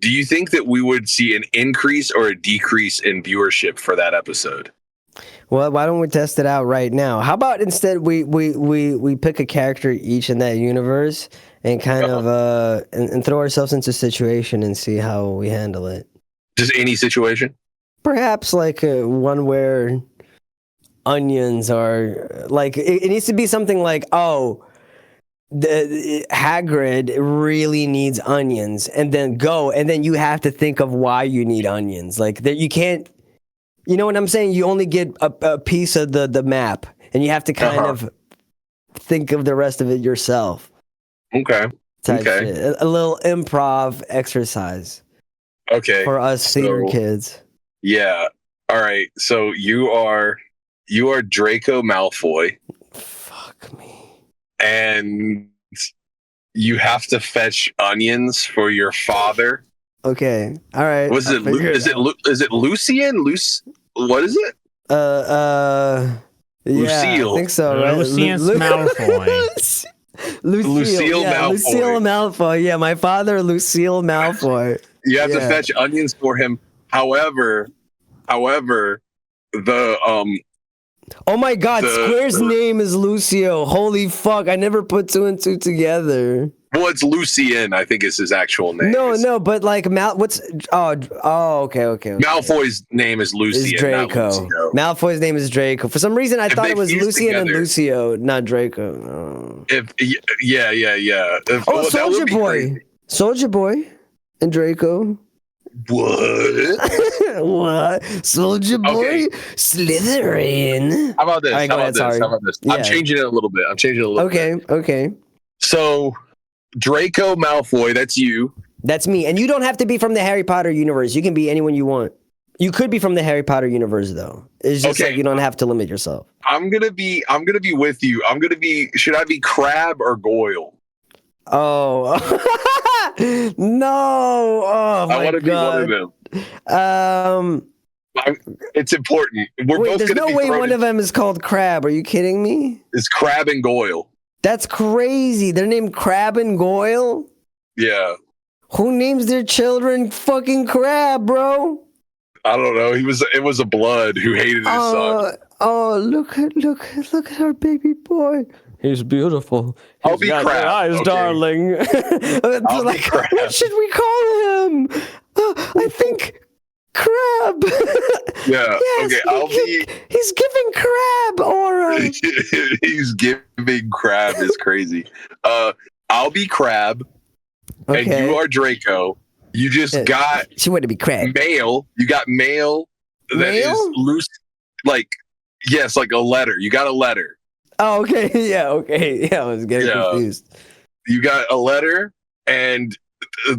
do you think that we would see an increase or a decrease in viewership for that episode? Well, why don't we test it out right now? How about instead we pick a character each in that universe and kind of and throw ourselves into a situation and see how we handle it. Just any situation. Perhaps like one where onions are like it needs to be something like the Hagrid really needs onions, and then you have to think of why you need onions. Like that you can't. You know what I'm saying? You only get a piece of the map, and you have to kind of think of the rest of it yourself. Okay. Type shit. A little improv exercise. Okay. For us theater kids. Yeah. All right. So you are Draco Malfoy. Fuck me. And you have to fetch onions for your father. Okay. All right. Is it Lucian? What is it? Yeah, Lucille. I think so, right? Lucius Malfoy. Lucille Malfoy. Lucille Malfoy. Yeah, my father, Lucille Malfoy. You have to fetch onions for him. However, the oh my God, Square's name is Lucio. Holy fuck! I never put two and two together. Well, it's Lucien, I think is his actual name. No, but like okay. Malfoy's name is Lucien. Is Draco. Malfoy's name is Draco. For some reason, I thought it was Lucien and Lucio, not Draco. Oh. Yeah. Soldier Boy. Soldier Boy and Draco. What? What? Soldier Boy? Okay. Slytherin. How about this? Right, How about this? Yeah. I'm changing it a little bit. Okay. So, Draco Malfoy, that's you. That's me. And you don't have to be from the Harry Potter universe. You can be anyone you want. You could be from the Harry Potter universe, though. It's just like you don't have to limit yourself. I'm gonna be with you. Should I be Crab or Goyle? Oh no! Oh my I want to be one of them. It's important. We're both there's gonna no way one of them is called Crab. Are you kidding me? It's Crab and Goyle. That's crazy. They're named Crab and Goyle? Yeah. Who names their children fucking Crab, bro? I don't know. It was a blood who hated his son. Oh, look at our baby boy. He's beautiful. I'll be Crab. Eyes, okay. darling. I'll be Crab. What should we call him? I think Crab. Yeah. Yes, Okay. He's giving Crab aura. He's giving Crab is crazy. I'll be Crab, and you are Draco. You just got. She wanted to be Crab. Mail. You got mail that is loose. Like yes, like a letter. You got a letter. Oh, okay. Yeah, okay. Yeah, I was getting confused. You got a letter, and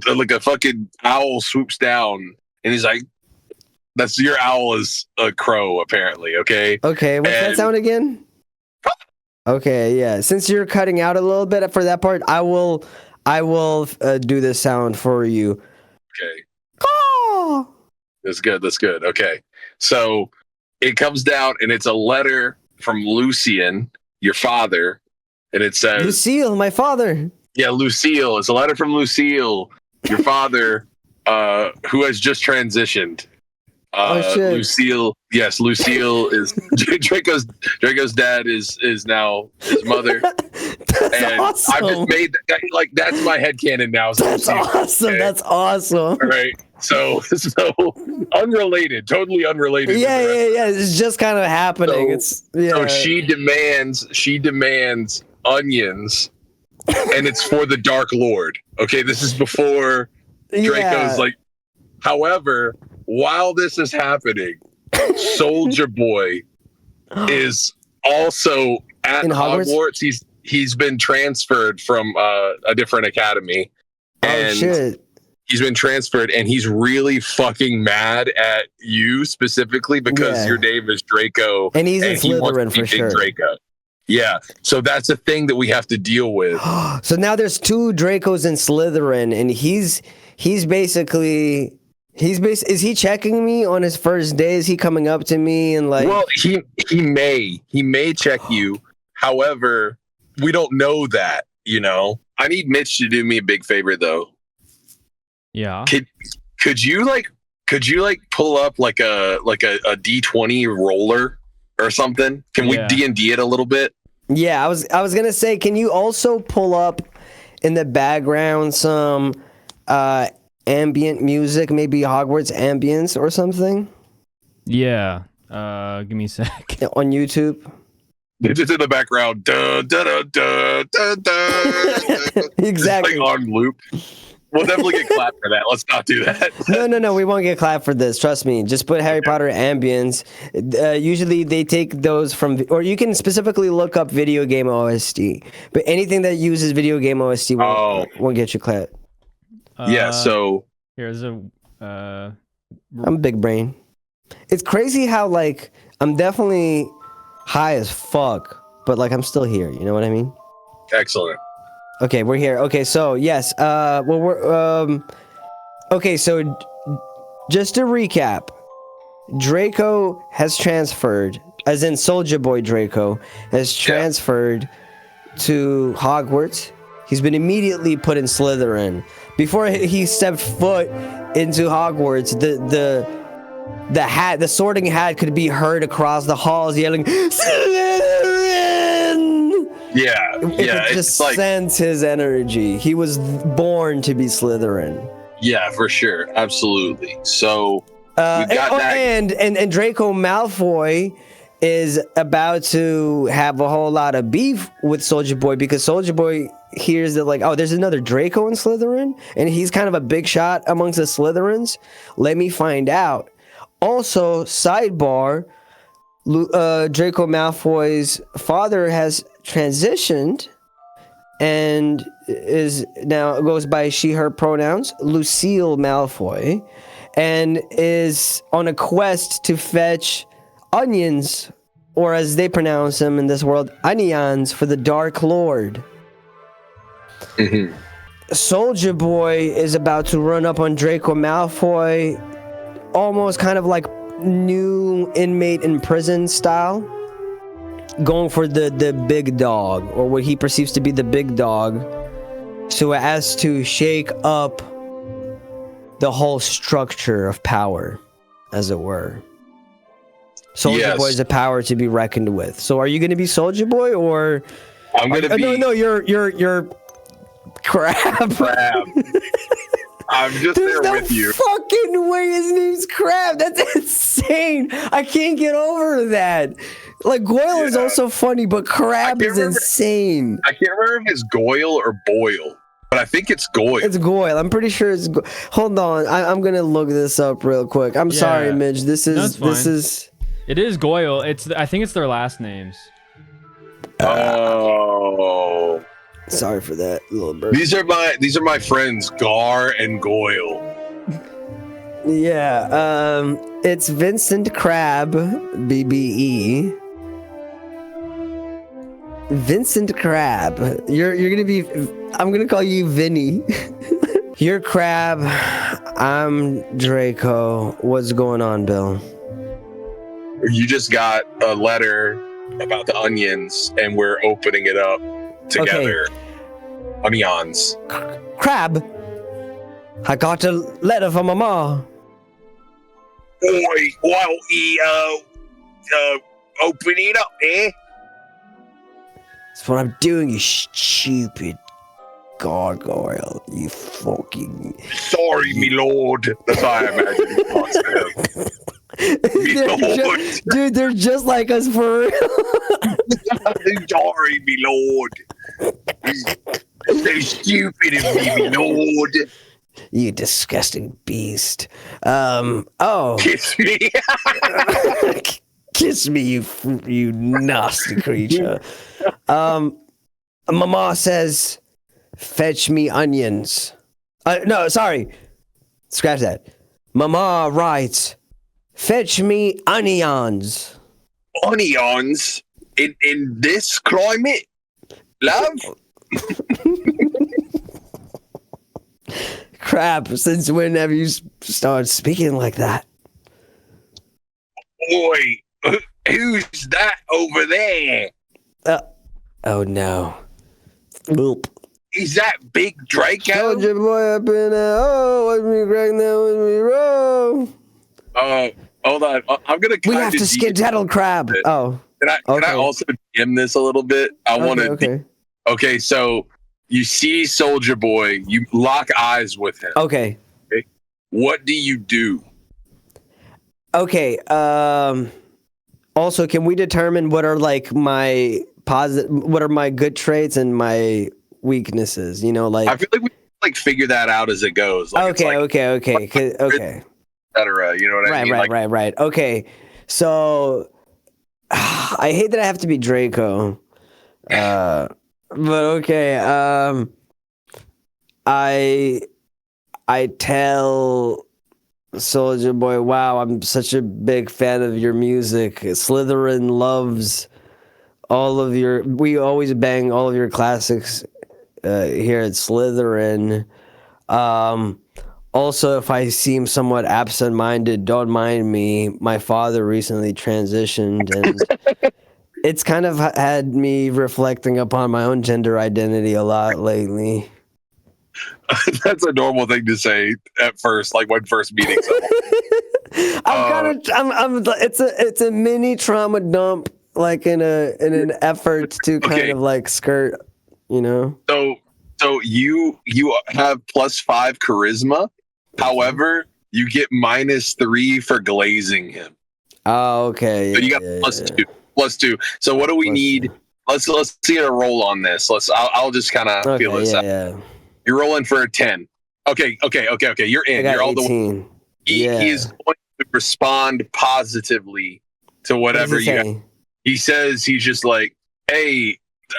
like a fucking owl swoops down, and he's like, "That's your owl is a crow, apparently." Okay. Okay. What's that sound again? Okay. Yeah. Since you're cutting out a little bit for that part, I will do the sound for you. Okay. Oh. That's good. Okay. So it comes down, and it's a letter from Lucien, your father, and it says Lucille, my father. Yeah, Lucille. It's a letter from Lucille, your father, who has just transitioned. Shit. Lucille. Yes, Lucille is Draco's dad is now his mother. That's awesome. I've just made like that's my headcanon now. That's awesome. Okay? That's awesome. All right. So unrelated, totally unrelated. Yeah. It's just kind of happening. So she demands onions, and it's for the Dark Lord. Okay, this is before Draco's like. However, while this is happening, Soldier Boy is also at Hogwarts. He's been transferred from a different academy. And shit. He's been transferred, and he's really fucking mad at you specifically because your name is Draco, and he's in Slytherin for sure. Draco. Yeah, so that's a thing that we have to deal with. So now there's two Dracos in Slytherin, and he's basically. Is he checking me on his first day? Is he coming up to me and like? Well, he may check you. However, we don't know that. You know, I need Mitch to do me a big favor though. Yeah. Could you pull up like a D20 roller or something? Can we Yeah. D&D it a little bit? Yeah, I was gonna say, can you also pull up in the background some ambient music, maybe Hogwarts ambience or something Yeah. Give me a sec. on YouTube? It's just in the background. Duh, duh, duh, duh, duh, duh. Exactly. Like on loop. We'll definitely get clapped for that. Let's not do that. No, we won't get clapped for this. Trust me. Just put Harry Potter ambience. Usually they take those from, or you can specifically look up video game OST. But anything that uses video game OST won't get you clapped. Yeah, so Here's a... I'm big brain. It's crazy how, like, I'm definitely high as fuck, but, like, I'm still here. You know what I mean? excellent. Okay, we're here. Okay, so yes. Okay, so just to recap, Draco has transferred, as in Soldier Boy Draco has transferred to Hogwarts. He's been immediately put in Slytherin. Before he stepped foot into Hogwarts, the Sorting Hat could be heard across the halls yelling, "Slytherin!" Yeah, It yeah. could It's just like, sense his energy. He was born to be Slytherin. yeah, for sure, absolutely. So And, got that. and Draco Malfoy is about to have a whole lot of beef with Soldier Boy because Soldier Boy hears that, like, oh, there's another Draco in Slytherin, and he's kind of a big shot amongst the Slytherins. Let me find out. Also, sidebar, Draco Malfoy's father has transitioned and is now goes by she/her pronouns, Lucille Malfoy, and is on a quest to fetch onions, or as they pronounce them in this world, onions, for the Dark Lord. Mhm. Soldier Boy is about to run up on Draco Malfoy, almost kind of like new inmate in prison style, going for the big dog, or what he perceives to be the big dog, so as to shake up the whole structure of power, as it were. Soldier Yes. Boy is a power to be reckoned with. So are you going to be Soldier Boy, or I'm gonna be no, you're Crab. Crab. I'm just There's there no with you. fucking way his name's Crab. That's insane. I can't get over that. Like, Goyle is Yeah. also funny, but Crab can't is remember- insane. I can't remember if it's Goyle or Boyle, but I think it's Goyle. It's Goyle. I'm pretty sure it's Hold on. I'm going to look this up real quick. I'm sorry, Yeah. Midge. This That's fine. is... It is Goyle. I think it's their last names. Oh, Sorry for that, little bird. these are my friends Gar and Goyle. Yeah, it's Vincent Crab, BBE. Vincent Crab. You're gonna be. I'm gonna call you Vinny. You're Crab. I'm Draco. What's going on, Bill? You just got a letter about the onions, and we're opening it up together. Onions. Crab. I got a letter from Mama. Oi, well, open it up, eh? That's what I'm doing, you stupid gargoyle. You fucking. Sorry, me lord. That's how I imagine he talks to him. Me lord. Dude, they're just like us for real. Sorry, me lord. So stupid of me, me lord. You disgusting beast. Oh. Kiss me. Kiss me, you nasty creature. Mama says, fetch me onions. No, sorry. Scratch that. Mama writes, fetch me onions. Onions in this climate, love. Crap, since when have you started speaking like that? Oi, who's that over there? Oh no. Boop. Is that Big Draco? Soldier boy up in there. Oh, watch me crack now, watch me roll. Hold on. I'm gonna. We have to skedaddle, Crab. Oh, Can I okay. also DM this a little bit? I want to. Okay. Okay, so you see Soldier Boy, you lock eyes with him. Okay. What do you do? Okay. Also, can we determine what are like my what are my good traits and my weaknesses? You know, like I feel like we like figure that out as it goes. Like, okay. et cetera. You know what I mean? Right. Okay. So I hate that I have to be Draco. But okay. I tell Soldier Boy, wow, I'm such a big fan of your music. Slytherin loves all of your. We always bang all of your classics here at Slytherin. Also, if I seem somewhat absent-minded, don't mind me. My father recently transitioned, and it's kind of had me reflecting upon my own gender identity a lot lately. That's a normal thing to say at first, like when first meeting someone. It's a mini trauma dump, like in an effort to kind of like skirt, you know. So you have +5 charisma. However, you get -3 for glazing him. Oh, okay. So you got +2. So what do we need? Let's see a roll on this. I'll just kind of feel this out. Yeah. You're rolling for a 10. Okay. You're in. You're all 18. the way. He is going to respond positively to whatever you got. He says he's just like, hey,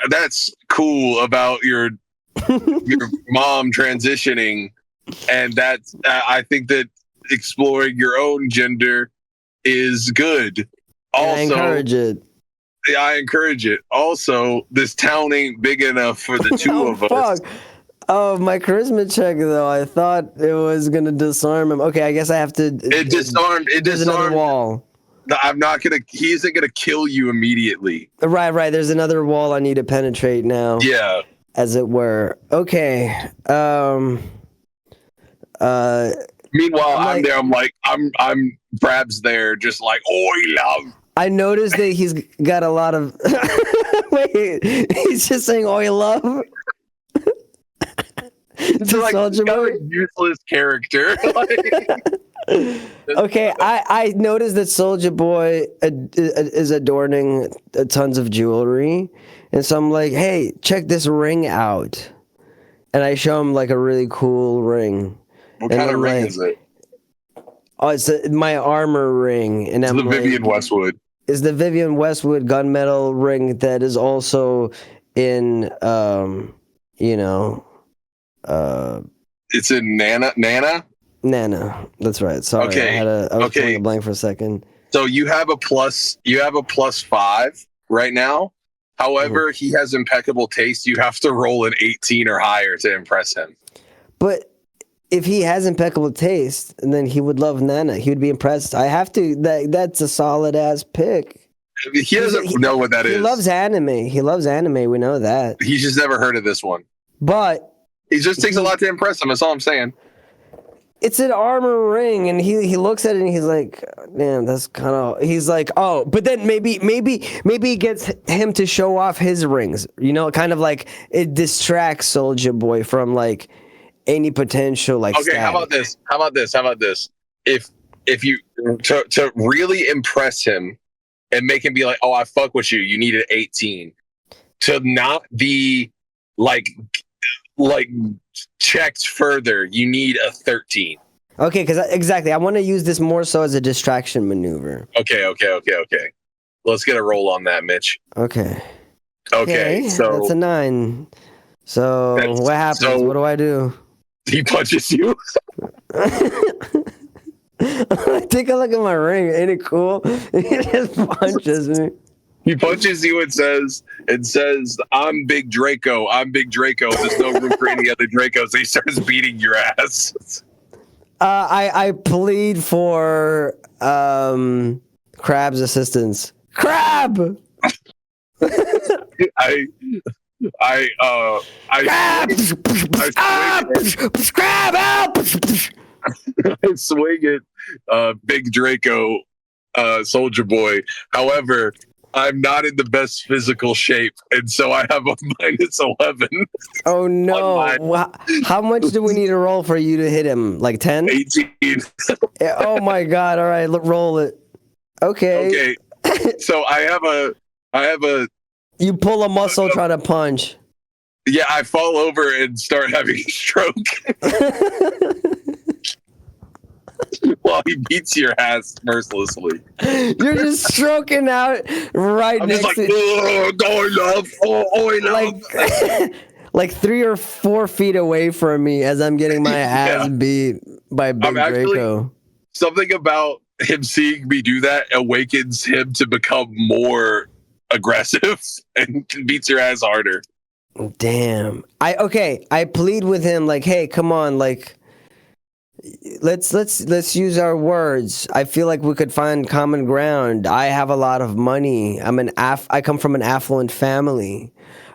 that's cool about your mom transitioning, and that's I think that exploring your own gender is good. Also, I encourage it. Yeah, I encourage it. Also, this town ain't big enough for the two of us. Oh, my charisma check though. I thought it was gonna disarm him. Okay, I guess I have to. It disarmed. There's another wall. I'm not gonna. He isn't gonna kill you immediately. Right. There's another wall I need to penetrate now. Yeah. As it were. Okay. Meanwhile, I'm there. I'm Brab's there, just like, oi, love. I noticed that he's got a lot of. Wait, he's just saying "oi, love." It's like a useless character. Okay, I noticed that Soldier Boy is adorning tons of jewelry, and so I'm like, hey, check this ring out, and I show him like a really cool ring. What kind of ring is it? Oh, it's my armor ring, and it's the Vivian Westwood. It's the Vivian Westwood gunmetal ring that is also in, it's in Nana. That's right. Sorry, okay. I was pulling a blank for a second. So you have a +5 right now. However, he has impeccable taste. You have to roll an 18 or higher to impress him. But if he has impeccable taste, then he would love Nana. He would be impressed. I have to. That's a solid ass pick. He doesn't know what that is. He loves anime. We know that. He's just never heard of this one. But he just takes a lot to impress him. That's all I'm saying. It's an armor ring, and he looks at it and he's like, "Man, that's kind of." He's like, "Oh," but then maybe it gets him to show off his rings. You know, kind of like it distracts Soldier Boy from like any potential like. Okay, how about this? If you to really impress him and make him be like, "Oh, I fuck with you," you need an 18. To not be like checked further, you need a 13. Okay, because exactly, I want to use this more so as a distraction maneuver. Okay. Let's get a roll on that, Mitch. Okay, so that's a 9. So what happens? What do I do? He punches you. Take a look at my ring. Ain't it cool? He just punches me. He punches you and says, I'm Big Draco. There's no room for any other Dracos. He starts beating your ass. I plead for Crab's assistance. Crab! I swing it, Big Draco, Soldier Boy. However, I'm not in the best physical shape, and so I have a -11. Oh no! How much do we need to roll for you to hit him? Like 10? 18. Oh my god! All right, roll it. Okay. Okay. So I have a. You pull a muscle trying to punch. Yeah, I fall over and start having a stroke while he beats your ass mercilessly. You're just stroking out right I'm next just like, to oh, love, oh, love. like 3 or 4 feet away from me as I'm getting my ass beat by Big Draco. Something about him seeing me do that awakens him to become more aggressive and beats your ass harder. Damn. I plead with him like, hey, come on, like let's use our words. I feel like we could find common ground. I have a lot of money. I come from an affluent family.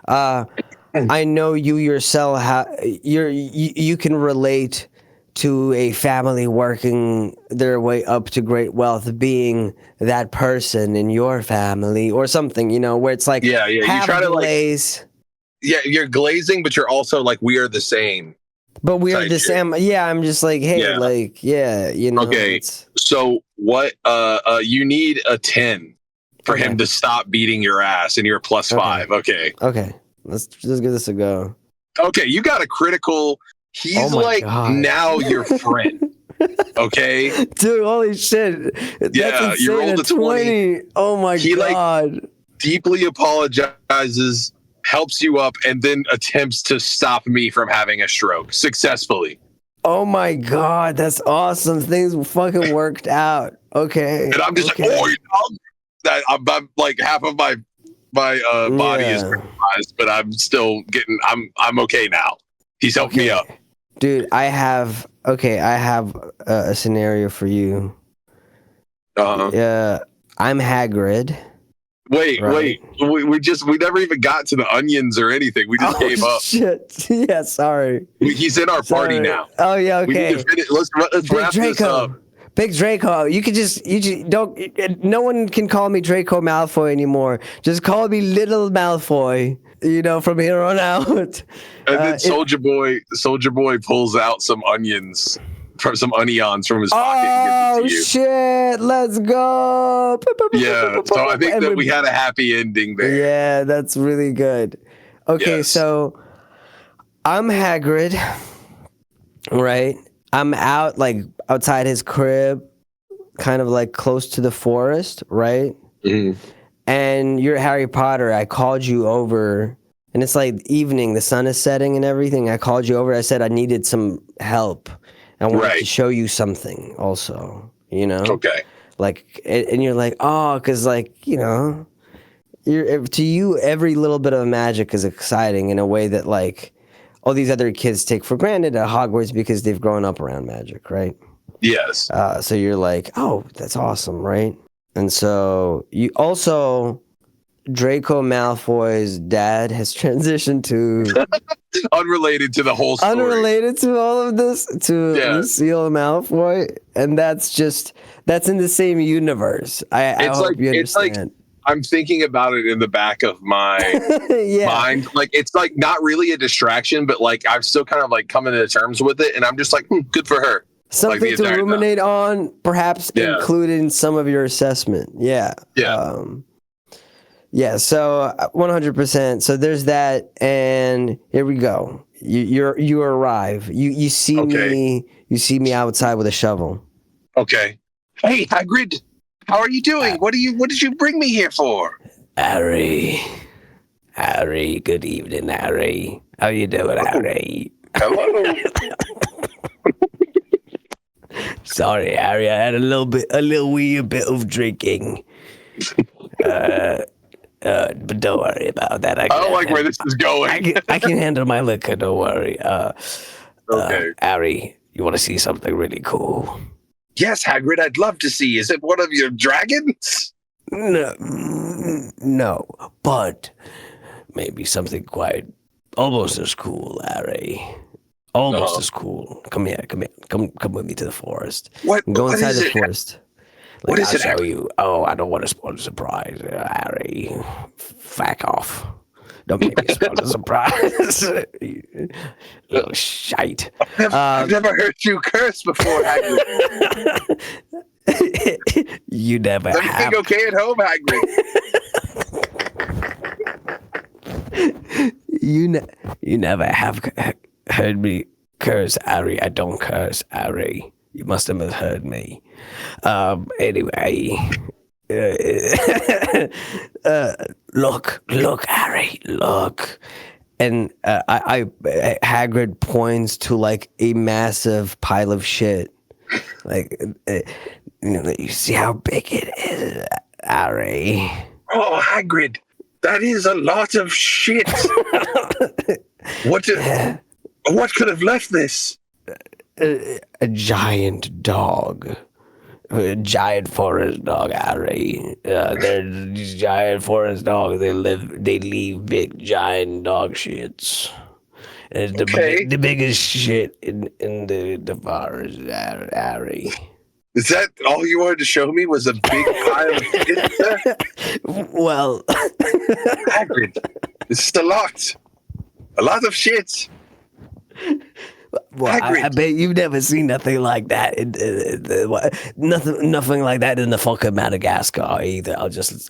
I know you yourself you can relate to a family working their way up to great wealth, being that person in your family or something, where it's like, yeah. You try to glaze. You're glazing, but you're also like, we are the same. But we are the same. Yeah, I'm just like, hey, Okay, so what? You need a 10 for him to stop beating your ass, and you're +5. Okay. Let's give this a go. Okay, you got a critical. He's like now your friend. Okay, dude, holy shit! That's you rolled a 20. Oh my god! Like, deeply apologizes, helps you up, and then attempts to stop me from having a stroke successfully. Oh my god, that's awesome! Things fucking worked out. Okay, and I'm just like, that I'm like half of my body is paralyzed, but I'm still getting. I'm okay now. He's helped me up. Dude, I have a scenario for you. Yeah, I'm Hagrid. Wait. We never even got to the onions or anything. We just gave up. Shit. Yeah, sorry. He's in our party now. Oh yeah, okay. We need to finish. Let's wrap this up. Big Draco, you just don't. No one can call me Draco Malfoy anymore. Just call me Little Malfoy. From here on out. And then Soldier Boy pulls out some onions from his pocket. Oh shit! Let's go. Yeah. So I think that we had a happy ending there. Yeah, that's really good. Okay, so I'm Hagrid, right? I'm outside his crib, kind of like close to the forest, right? Mm-hmm. And you're Harry Potter. I called you over, and it's like evening. The sun is setting and everything. I called you over. I said I needed some help. I wanted to show you something also, Okay. Like, and you're like, oh, because to you, every little bit of magic is exciting in a way that like all these other kids take for granted at Hogwarts because they've grown up around magic, right? Yes. So you're like, oh, that's awesome, right? And so you also, Draco Malfoy's dad has transitioned to unrelated to the whole story. Unrelated to all of this, to Lucille Malfoy, and that's in the same universe. I hope you understand. I'm thinking about it in the back of my mind. Like, it's like not really a distraction, but like I'm still kind of like coming to terms with it, and I'm just like, good for her. Something to ruminate on, perhaps include in some of your assessment. Yeah. Yeah. So 100%. So there's that, and here we go. You arrive. You see me. You see me outside with a shovel. Okay. Hey, Hagrid. How are you doing? What did you bring me here for? Harry. Good evening, Harry. How you doing, Harry? Hello. Sorry, Harry. I had a little wee bit of drinking. But don't worry about that. I don't like where this is going. I can handle my liquor. Don't worry. Okay. Harry, you want to see something really cool? Yes, Hagrid. I'd love to see. Is it one of your dragons? No, but maybe something quite almost as cool, Harry. Almost as cool. Come here. Come with me to the forest. What? Go what inside is the it? forest. Like, What is I'll it, show Hagrid? you. Oh, I don't want to spoil the surprise, Harry. Fuck off. Don't make me spoil the surprise. You little shite. I've never heard you curse before, Hagrid. You never Is everything have. okay at home, Hagrid? You never have heard me curse, Harry. I don't curse, Harry. You must have misheard me. Anyway, look, Harry, look. And Hagrid points to like a massive pile of shit. Like, you see how big it is, Harry. Oh, Hagrid, that is a lot of shit. What could have left this? A giant dog. A giant forest dog, Harry. They're these giant forest dogs. They leave big giant dog shits. And it's Okay. the biggest shit in the forest, Harry. Is that all you wanted to show me? Was a big pile of shit? Sir? Well, Hagrid, this is a lot. A lot of shit. well, I Hagrid. bet you've never seen nothing like that. Nothing like that in the fucking Madagascar either. I'll just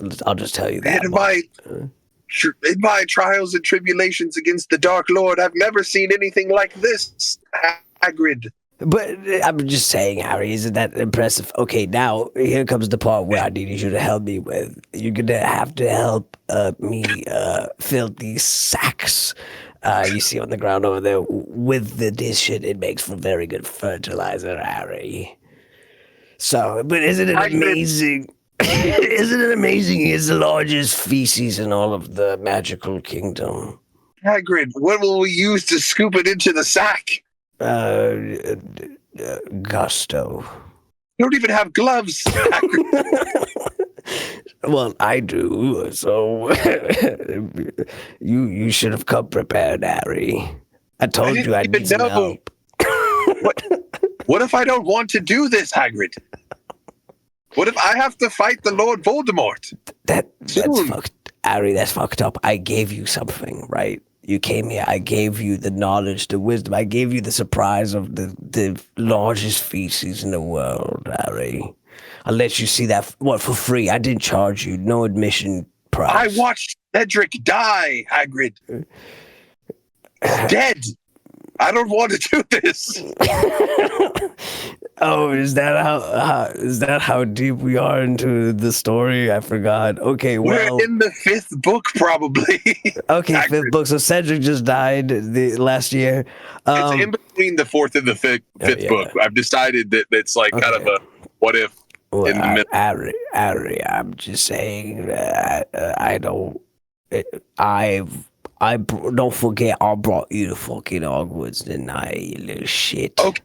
tell you that. In my trials and tribulations against the Dark Lord, I've never seen anything like this, Hagrid. But I'm just saying, Harry, isn't that impressive? Okay, now here comes the part where I need you to help me with. You're gonna have to help me fill these sacks you see on the ground over there with this shit. It makes for very good fertilizer, Harry. So, but isn't it amazing? Isn't it amazing? It's the largest feces in all of the magical kingdom. Hagrid, what will we use to scoop it into the sack? Gusto. You don't even have gloves, Hagrid. Well, I do, so you should have come prepared, Harry. I told you I need some help. What if I don't want to do this, Hagrid? What if I have to fight the Lord Voldemort? That's fucked, Harry. That's fucked up. I gave you something, right? You came here. I gave you the knowledge, the wisdom. I gave you the surprise of the largest feces in the world, Harry. I'll let you see that for free. I didn't charge you. No admission price. I watched Cedric die, Hagrid. He's dead. I don't want to do this. Oh, is that how deep we are into the story? I forgot. Okay, well, we're in the 5th book, probably. Okay, Hagrid. 5th book. So Cedric just died the last year. It's in between the 4th and the 5th book. I've decided that it's like kind of a what if. Well, in the middle. Harry, I'm just saying that I don't forget I brought you to fucking Hogwarts, didn't I, you little shit? Okay,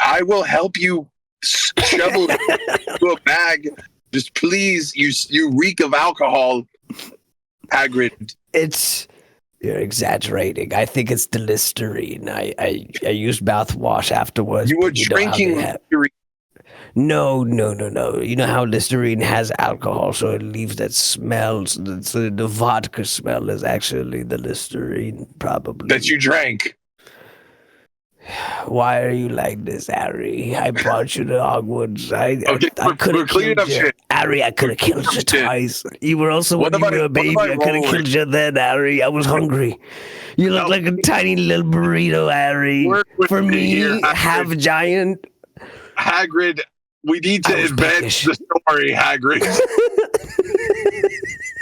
I will help you shovel it into a bag. Just please, you reek of alcohol, Hagrid. You're exaggerating. I think it's the Listerine. I used mouthwash afterwards. You were but know how drinking they have- Listerine. No. You know how Listerine has alcohol, so it leaves that smell. So the vodka smell is actually the Listerine, probably. that you drank. Why are you like this, Harry? I brought you to Hogwarts. I could we're have cleaning killed up you. shit. Harry, I could have killed you shit. twice. You were also What when you about were a it- what baby. about I could have rolling? killed you then, Harry. I was hungry. You look like a tiny little burrito, Harry. Work with For me me, here, Hagrid. half giant. Hagrid, we need to I was invent peckish. the story, Hagrid.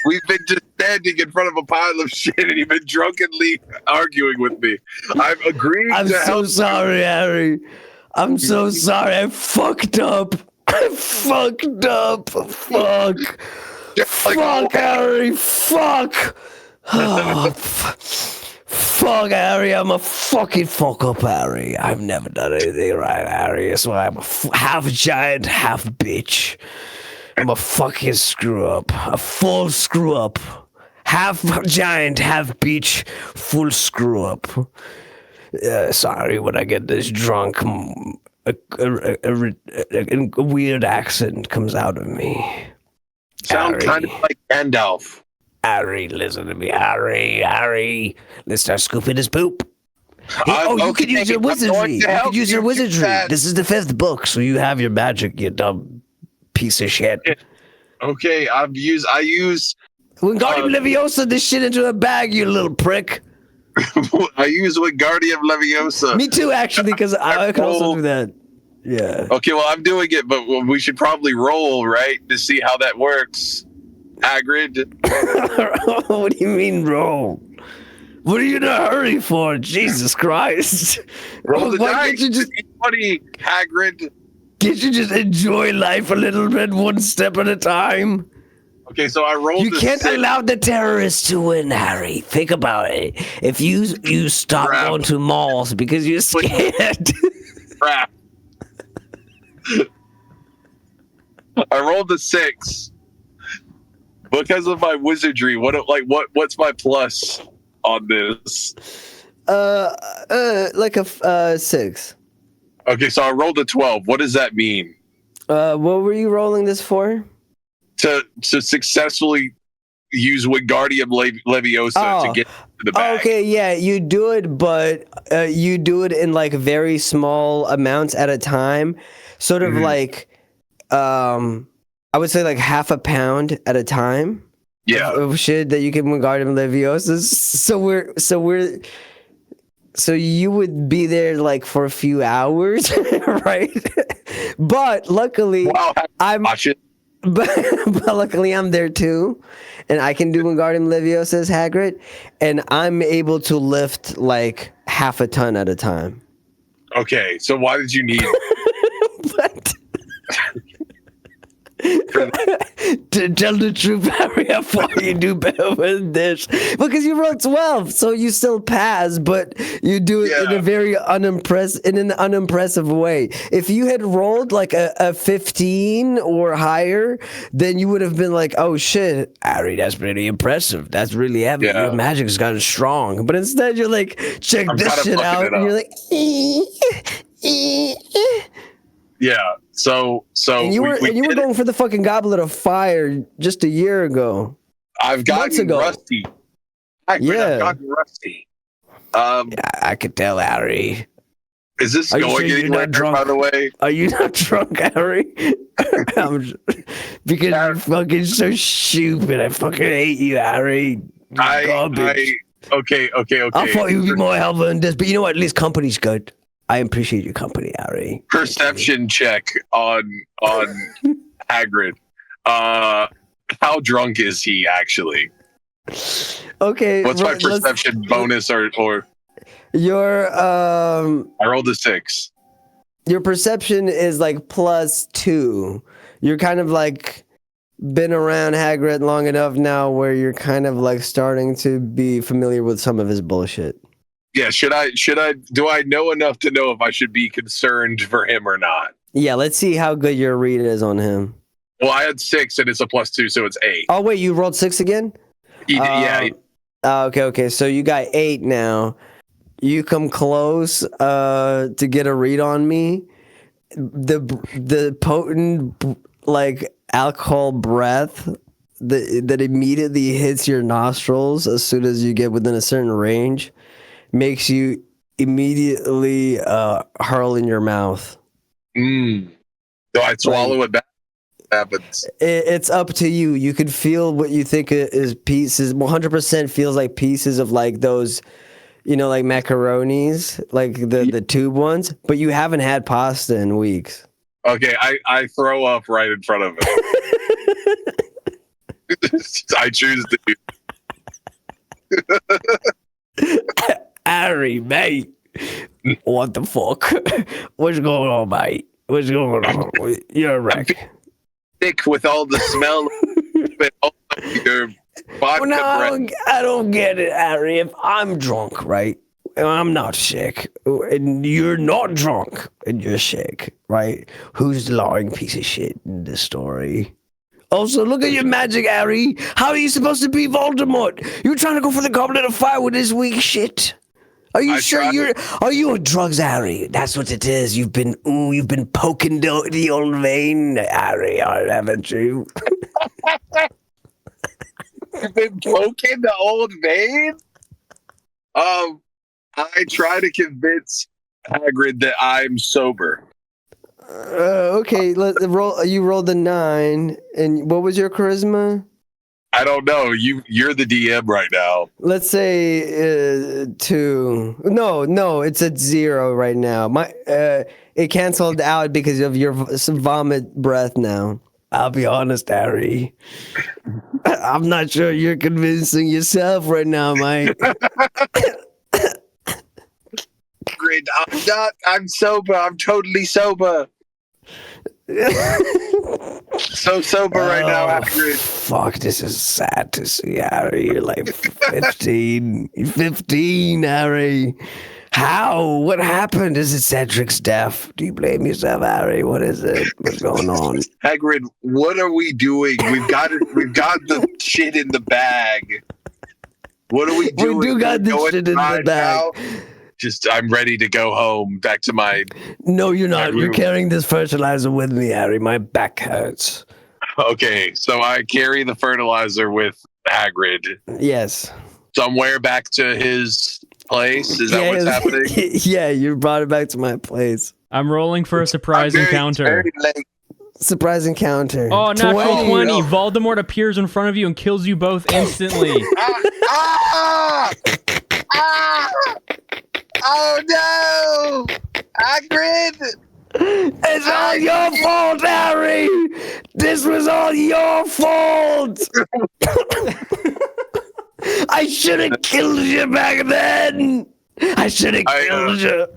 We've been just standing in front of a pile of shit and you've been drunkenly arguing with me. I've agreed I'm to so help sorry, Harry. I'm so sorry. I fucked up. Fuck. Just like- Fuck, Harry. Fuck. Fuck, Harry. I'm a fucking fuck up, Harry. I've never done anything right, Harry. That's why I'm a half giant, half bitch. I'm a fucking screw up. A full screw up. Half giant, half bitch, full screw up. Sorry, when I get this drunk, a weird accent comes out of me. Sound Harry. kind of like Gandalf. Harry, listen to me. Harry. Let's start scooping his poop. You could use your wizardry. You could use your wizardry. This is the 5th book, so you have your magic, you dumb piece of shit. Okay, I use Wingardium Leviosa this shit into a bag, you little prick. Wingardium Leviosa. Me too, actually, because I can also do that. Yeah. Okay, well, I'm doing it, but we should probably roll, right, to see how that works. Hagrid. What do you mean roll? What are you in a hurry for? Jesus Christ. Roll the Why dice. can't you just Buddy, Hagrid. Can't you just enjoy life a little bit, one step at a time? Okay, so I rolled. You can't allow the terrorists to win, Harry. Think about it. If you stop Crap. going to malls because you're scared. Crap. I rolled a 6 because of my wizardry. What's my plus on this? Like a 6. Okay, so I rolled a 12. What does that mean? What were you rolling this for? To successfully use Wingardium Leviosa to get to the bag. Okay, yeah, you do it, but you do it in like very small amounts at a time. Sort of like, I would say like half a pound at a time. Yeah. Of shit that you can Wingardium Leviosa. So you would be there like for a few hours, right? But luckily, Wow, watch it. but luckily I'm there too, and I can do Wingardium Leviosa as Hagrid, and I'm able to lift like half a ton at a time. Okay, so why did you need? But to tell the truth, Harry, how far you do better with this? Because you rolled 12, so you still pass, but you do it in a very unimpressive way. If you had rolled like a 15 or higher, then you would have been like, "Oh shit, Harry, that's pretty impressive. That's really heavy. Yeah. Your magic's gotten strong." But instead, you're like, "Check this shit out," and you're like, Yeah. So and you were going for the fucking Goblet of Fire just a year ago. I've gotten ago. rusty. I've gotten rusty. I could tell, Harry. Is this Are you going sure you're anywhere? not drunk? By the way, Are you not drunk, Harry? Because you're fucking so stupid. I fucking hate you, Harry. Garbage. Okay. I thought you'd be more helpful than this, but you know what? At least company's good. I appreciate your company, Harry. Perception check on Hagrid. How drunk is he actually? Okay. What's my perception bonus or? Your I rolled a 6. Your perception is like +2. You're kind of like been around Hagrid long enough now where you're kind of like starting to be familiar with some of his bullshit. Yeah, do I know enough to know if I should be concerned for him or not? Yeah, let's see how good your read is on him. Well, I had 6 and it's a +2, so it's 8. Oh wait, you rolled 6 again? Okay. So you got 8 now. You come close to get a read on me. The potent like alcohol breath that immediately hits your nostrils as soon as you get within a certain range makes you immediately hurl in your mouth. Do I swallow it back? Happens. It's up to you. You can feel what you think is pieces. 100% feels like pieces of like those, like macaronis, like the tube ones. But you haven't had pasta in weeks. Okay, I throw up right in front of him. I choose to. Harry, mate. What the fuck? What's going on, mate? What's going on? You're a wreck. Thick with all the smell. Your vodka breath. I don't get it, Harry. If I'm drunk, right? And I'm not sick, and you're not drunk, and you're sick, right? Who's the lying piece of shit in this story? Also, look at your magic, Harry. How are you supposed to be Voldemort? You're trying to go for the Goblet of Fire with this weak shit. Are you I sure tried. are you on drugs, Harry? That's what it is. You've been poking the old vein, Harry, haven't you? You've been poking the old vein? I try to convince Hagrid that I'm sober. Okay, let roll. You rolled a 9, and what was your charisma? I don't know. You're the DM right now. Let's say 2. No, it's at 0 right now. It canceled out because of your vomit breath now. I'll be honest, Harry. I'm not sure you're convincing yourself right now, Mike. Hagrid, I'm not. I'm sober. I'm totally sober. So sober right now, Hagrid. Fuck, this is sad to see, Harry. You're like 15. You're 15, Harry. How? What happened? Is it Cedric's death? Do you blame yourself, Harry? What is it? What's going on? Hagrid, what are we doing? We've got it. We've got the shit in the bag. What are we doing? We do got this shit in the bag. Now? Just, I'm ready to go home, back to my... No, you're not. room. You're carrying this fertilizer with me, Harry. My back hurts. Okay, so I carry the fertilizer with Hagrid Yes. somewhere back to his place. Is that what's happening? Yeah, you brought it back to my place. I'm rolling for a surprise encounter. Very late. Surprise encounter. Oh, natural 20. no. Voldemort appears in front of you and kills you both instantly. Oh no! Hagrid! It's all your fault, Harry! This was all your fault! I should have killed you back then! I should have killed you!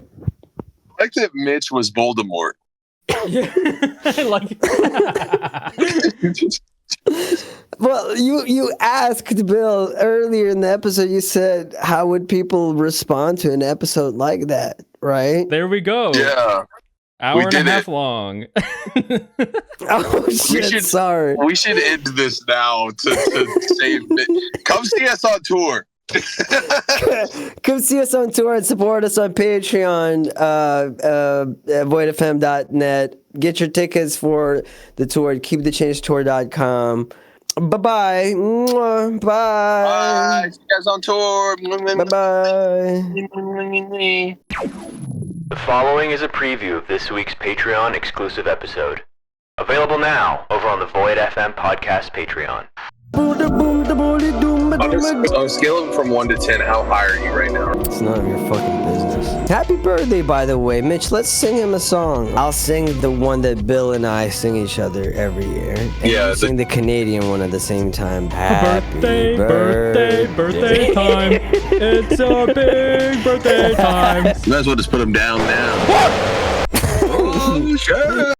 I like that Mitch was Voldemort. I like it. Well, you asked Bill earlier in the episode, you said, how would people respond to an episode like that, right? There we go. Yeah. Hour we and a did half it. long. Oh, shit, sorry. We should end this now to save it. Come see us on tour. Come see us on tour and support us on Patreon, voidfm.net. Get your tickets for the tour at keepthechangetour.com. Bye-bye. Mwah. Bye. Bye. See you guys on tour. Bye-bye. The following is a preview of this week's Patreon exclusive episode. Available now over on the Void FM podcast Patreon. On a scale of from 1 to 10, how high are you right now? It's none of your fucking business. Happy birthday, by the way. Mitch, let's sing him a song. I'll sing the one that Bill and I sing each other every year. And Yeah, you sing the Canadian one at the same time. Happy birthday time. It's a big birthday time. You might as well just put them down now. Oh, sure.